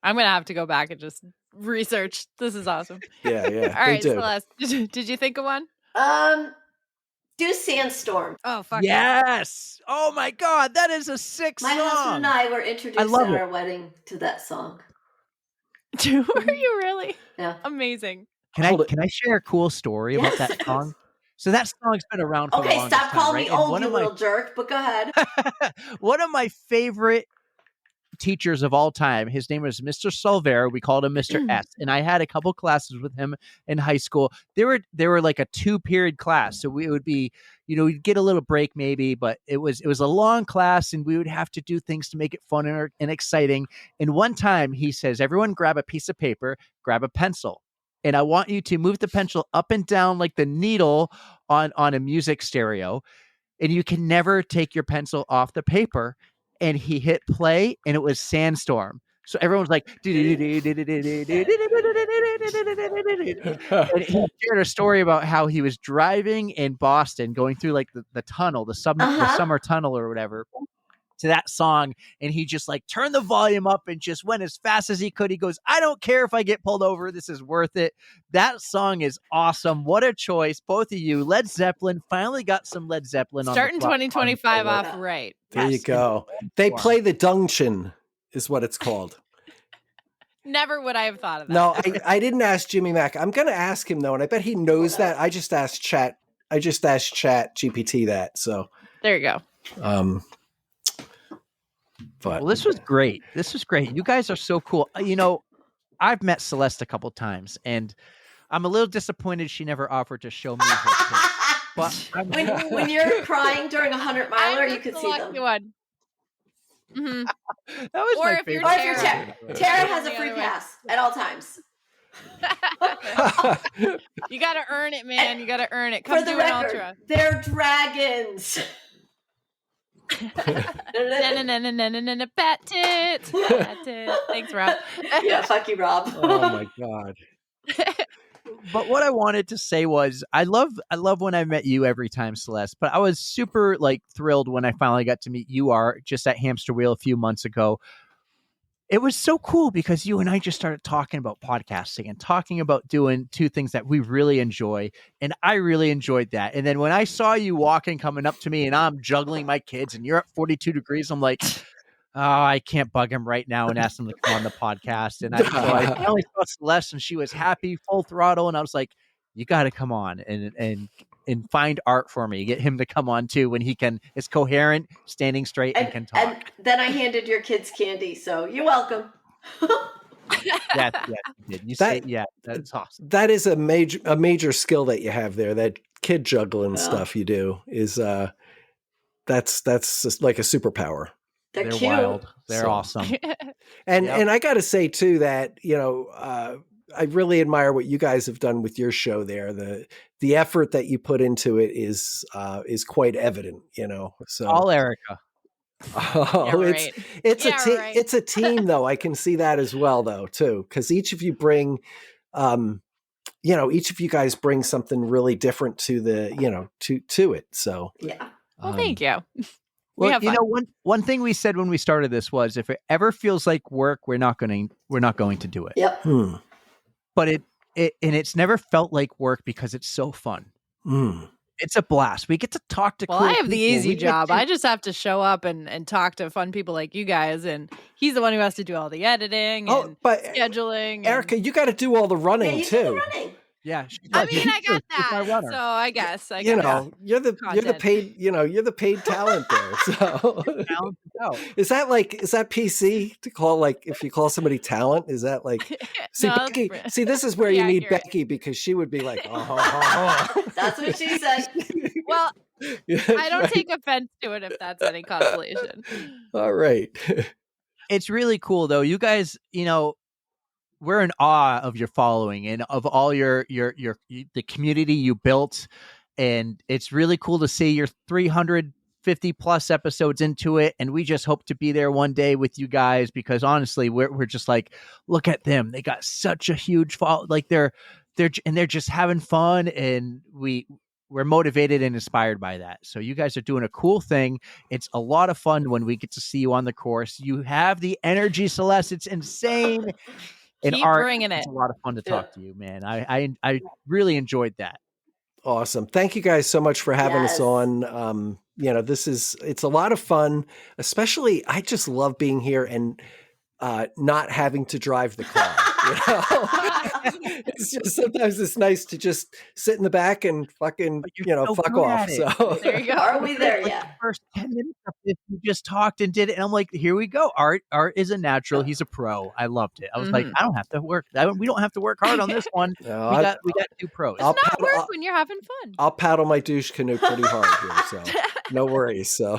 I'm gonna have to go back and just research. This is awesome. Yeah, All they right, do. Celeste, did you think of one? Do Sandstorm. Oh fuck Yes. Oh my God, that is a sick My song. husband and I were introduced love at it. our wedding to that song. yeah. Were you really? Yeah. Amazing. Hold it. Can I share a cool story about Yes. that song? So that song's been around for the Okay, longest stop time, calling right? me And old, one you of my little jerk, but go ahead. one of my favorite teachers of all time, his name was Mr. Solver. We called him Mr. S. And I had a couple classes with him in high school. They were like a 2-period class. So we would be, we'd get a little break maybe, but it was a long class and we would have to do things to make it fun and exciting. And one time he says, everyone grab a piece of paper, grab a pencil. And I want you to move the pencil up and down like the needle on a music stereo. And you can never take your pencil off the paper. And he hit play and it was Sandstorm. So everyone's like, and he shared a story about how he was driving in Boston, going through like the tunnel, the summer tunnel or whatever, to that song. And he just like turned the volume up and just went as fast as he could. He goes, I don't care if I get pulled over. This is worth it. That song is awesome. What a choice. Both of you. Led Zeppelin finally got some Led Zeppelin Starting on the 2025 off right. There you go. They play the Dungchin is what it's called. Never would I have thought of that. No, I didn't ask Jimmy Mack. I'm going to ask him though, and I bet he knows that. I just asked Chat asked Chat GPT that. So There you go. But Well, this was great. This was great. You guys are so cool. I've met Celeste a couple times, and I'm a little disappointed she never offered to show me her kids. But when you're crying during 100-miler, you could see them. One. Mm-hmm. That was Or my if you're favorite. Or if you're Tara. Tara has a The free other way. pass at all times. You got to earn it, man. You got to earn it. Come For the do an record, ultra. they're dragons. Fat tits. Fat tits. Thanks, Rob. Yeah, fuck you, Rob. oh my God. But what I wanted to say was, I love when I met you every time, Celeste. But I was super thrilled when I finally got to meet you, Art, just at Hamster Wheel a few months ago. It was so cool because you and I just started talking about podcasting and talking about doing two things that we really enjoy. And I really enjoyed that. And then when I saw you walking, coming up to me, and I'm juggling my kids and you're at 42 degrees, I'm like, oh, I can't bug him right now and ask him to come on the podcast. And I finally saw Celeste and she was happy, full throttle. And I was like, you got to come on and find Art for me. Get him to come on too when he is coherent, standing straight, and can talk. And then I handed your kids candy, so you're welcome. Yeah, you did. That's awesome. That is a major skill that you have there. That kid juggling stuff you do is that's just like a superpower. They're cute. Wild. They're awesome. And I got to say too that I really admire what you guys have done with your show there. The effort that you put into it is quite evident. So all Erika. Oh, right. It's a team though. I can see that as well though too, because each of you bring, each of you guys bring something really different to the to it. So yeah. Well, thank you. Well, one thing we said when we started this was, if it ever feels like work, we're not going to do it. Yep. But it's never felt like work because it's so fun. It's a blast. We get to talk to. Well, cool I have the people. easy job. I just have to show up and talk to fun people like you guys, and he's the one who has to do all the editing and scheduling. Erika, you got to do all the running you too. do the running. Yeah, I mean, I got that. So I guess you're the paid talent there. So is that PC to call, if you call somebody talent? Is that Becky? See, this is where you need Becky, because she would be like, That's what she said. Well, I don't take offense to it if that's any consolation. All right. It's really cool though. You guys, we're in awe of your following and of all the community you built. And it's really cool to see your 350 plus episodes into it. And we just hope to be there one day with you guys, because honestly, we're just like, look at them. They got such a huge follow. They're just having fun. And we're motivated and inspired by that. So you guys are doing a cool thing. It's a lot of fun when we get to see you on the course. You have the energy, Celeste. It's insane. And Keep Art, bringing it. It's a lot of fun to talk to you, man. I really enjoyed that. Awesome. Thank you guys so much for having us on. It's a lot of fun, especially I just love being here and not having to drive the car. It's just, sometimes it's nice to just sit in the back and fucking, fuck off. So there you go. Are we there yet? The first 10 minutes of this, you just talked and did it. And I'm like, here we go. Art is a natural. He's a pro. I loved it. I was like, I don't have to work. We don't have to work hard on this one. We got two pros. It's not work when you're having fun. I'll paddle my douche canoe pretty hard here. So no worries. So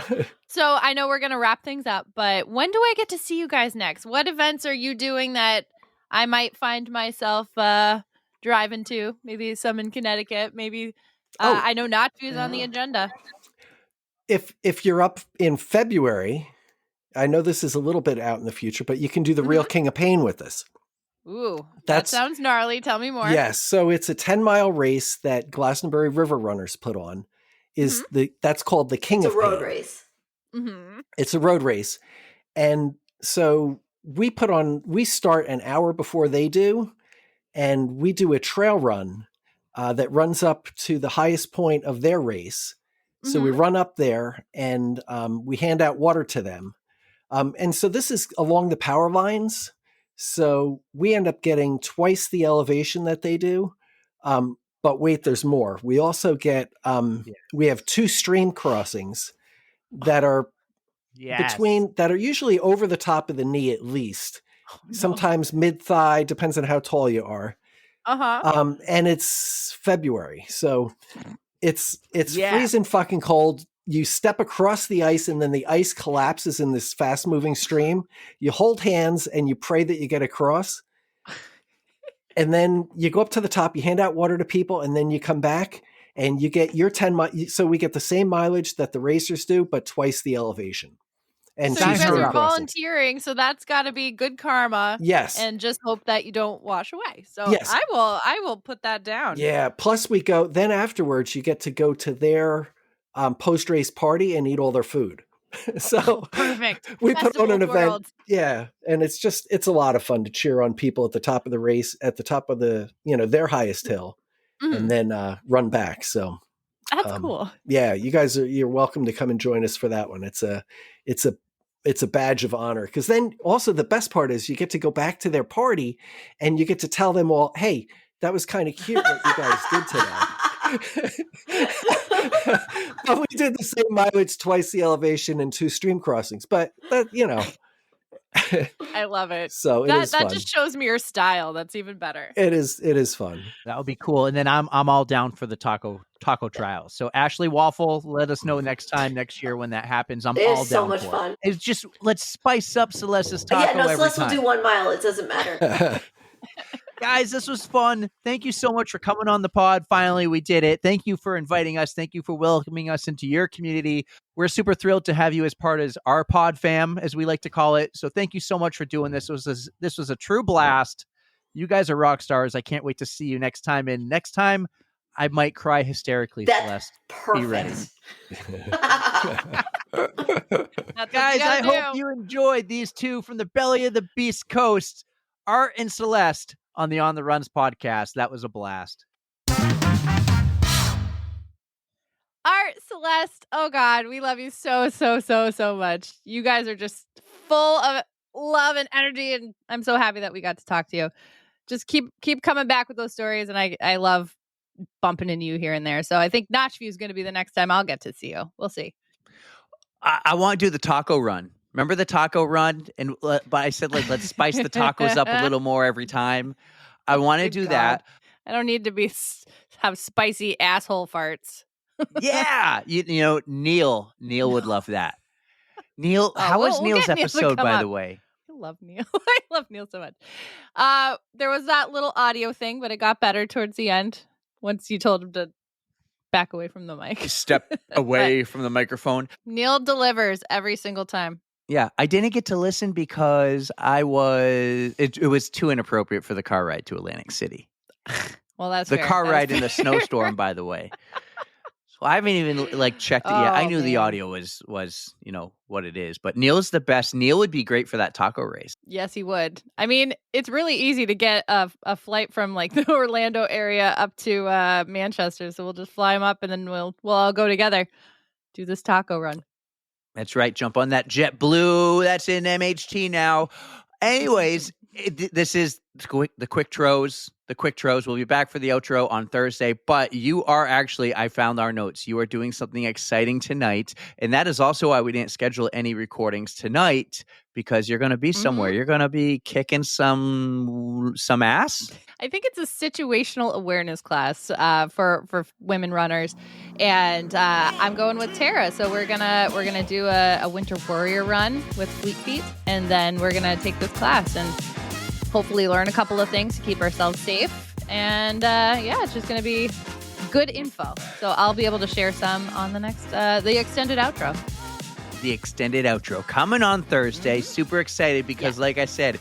I know we're going to wrap things up, but when do I get to see you guys next? What events are you doing that I might find myself driving to? Maybe some in Connecticut. Maybe I know Nachu's on the agenda. If you're up in February, I know this is a little bit out in the future, but you can do the Real King of Pain with us. Ooh, that sounds gnarly. Tell me more. Yes, so it's a 10-mile race that Glastonbury River Runners put on. That's called the King of Pain. It's a road race. Mm-hmm. It's a road race, and so we start an hour before they do, and we do a trail run that runs up to the highest point of their race. So we run up there and we hand out water to them. And so this is along the power lines. So we end up getting twice the elevation that they do. But wait, there's more. We also get we have 2 stream crossings that are that are usually over the top of the knee at least. Sometimes mid thigh, depends on how tall you are. And it's February, so it's freezing fucking cold. You step across the ice, and then the ice collapses in this fast moving stream. You hold hands and you pray that you get across. And then you go up to the top, you hand out water to people, and then you come back and you get your 10 miles. So we get the same mileage that the racers do, but twice the elevation. And so you guys are crossings. volunteering, so that's got to be good karma. Yes. And just hope that you don't wash away. So yes. I will put that down. Yeah. Plus we go, then afterwards you get to go to their post-race party and eat all their food. So perfect. We put on an event. Yeah. And it's a lot of fun to cheer on people at the top of the race, at the top of the, their highest hill, and then run back. So that's cool. Yeah. You're welcome to come and join us for that one. It's a badge of honor. Cause then also the best part is you get to go back to their party and you get to tell them all, hey, that was kind of cute what you guys did today. But we did the same mileage, twice the elevation, and 2 stream crossings. But that, I love it. So that fun. Just shows me your style. That's even better. It is fun. That would be cool. And then I'm all down for the taco trials. So Ashley Waffle, let us know next year when that happens. I'm all down. It's so much fun. It's just let's spice up Celeste's taco. Yeah, Celeste will do 1 mile. It doesn't matter. Guys, this was fun. Thank you so much for coming on the pod. Finally, we did it. Thank you for inviting us. Thank you for welcoming us into your community. We're super thrilled to have you as part of our PodFam, as we like to call it. So thank you so much for doing this. This was a true blast. You guys are rock stars. I can't wait to see you next time. And next time, I might cry hysterically, Celeste. Perfect. Be ready. Guys, I hope you enjoyed these 2 from the belly of the Beast Coast, Art and Celeste, on the On the Runs podcast. That was a blast. Art, Celeste, oh God, we love you so, so, so, so much. You guys are just full of love and energy, and I'm so happy that we got to talk to you. Just keep coming back with those stories, and I love bumping into you here and there. So I think Notchview is going to be the next time I'll get to see you. We'll see. I want to do the taco run. Remember the taco run? But I said, let's spice the tacos up a little more every time. I want to do that. I don't need to have spicy asshole farts. Yeah. Neil would love that. Neil, how was Neil's episode, by the way? I love Neil. I love Neil so much. There was that little audio thing, but it got better towards the end once you told him to back away from the mic. Step away from the microphone. Neil delivers every single time. Yeah, I didn't get to listen because it was too inappropriate for the car ride to Atlantic City. Well, that's the fair. car ride in the snowstorm, by the way. So I haven't even checked it yet. I knew the audio was what it is, but Neil's the best. Neil would be great for that taco race. Yes, he would. I mean, it's really easy to get a flight from the Orlando area up to Manchester. So we'll just fly him up, and then we'll all go together, do this taco run. That's right. Jump on that JetBlue. That's in MHT now. Anyways, this is the quick tros. The quick tros. We'll be back for the outro on Thursday. But you are actually, I found our notes. You are doing something exciting tonight. And that is also why we didn't schedule any recordings tonight, because you're going to be somewhere. You're going to be kicking some ass. I think it's a situational awareness class for women runners, and I'm going with Tara. So we're gonna do a winter warrior run with Fleet Feet, and then we're gonna take this class and hopefully learn a couple of things to keep ourselves safe. And it's just gonna be good info. So I'll be able to share some on the next the extended outro. The extended outro coming on Thursday. Super excited because, like I said,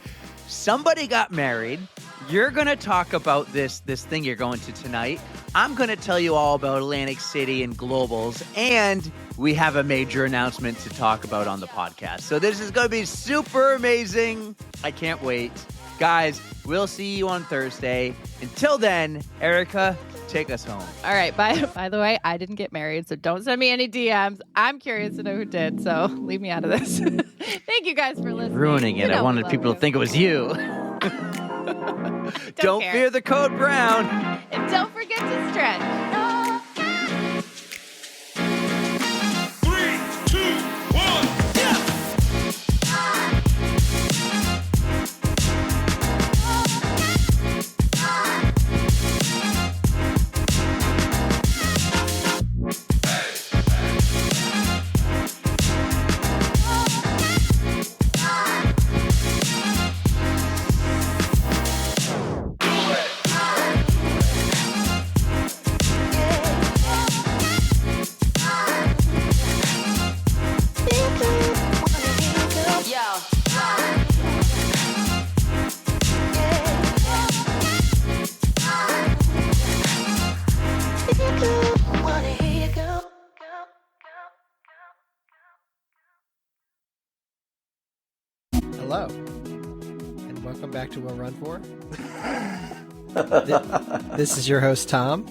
somebody got married. You're going to talk about this thing you're going to tonight. I'm going to tell you all about Atlantic City and Globals, and we have a major announcement to talk about on the podcast. So this is going to be super amazing. I can't wait. Guys, we'll see you on Thursday. Until then, Erika, take us home. All right. By the way, I didn't get married, so don't send me any DMs. I'm curious to know who did, so leave me out of this. Thank you guys for listening. Ruining it. I wanted people to think it was you. Don't care. fear the code brown. And don't forget to stretch. 3, 2, 1, yeah! Hello, and welcome back to A Run For. This is your host, Tom,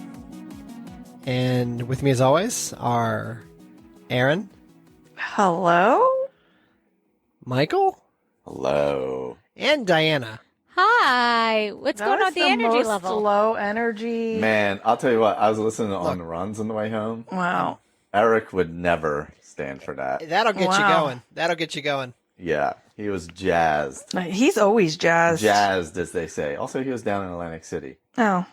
and with me as always are Aaron. Hello? Michael. Hello. And Diana. Hi. What's going on with the energy most level? Low energy. Man, I'll tell you what, I was listening on the runs on the way home. Wow. Eric would never stand for that. That'll get you going. That'll get you going. Yeah, he was jazzed. He's always jazzed. Jazzed, as they say. Also, he was down in Atlantic City. Oh,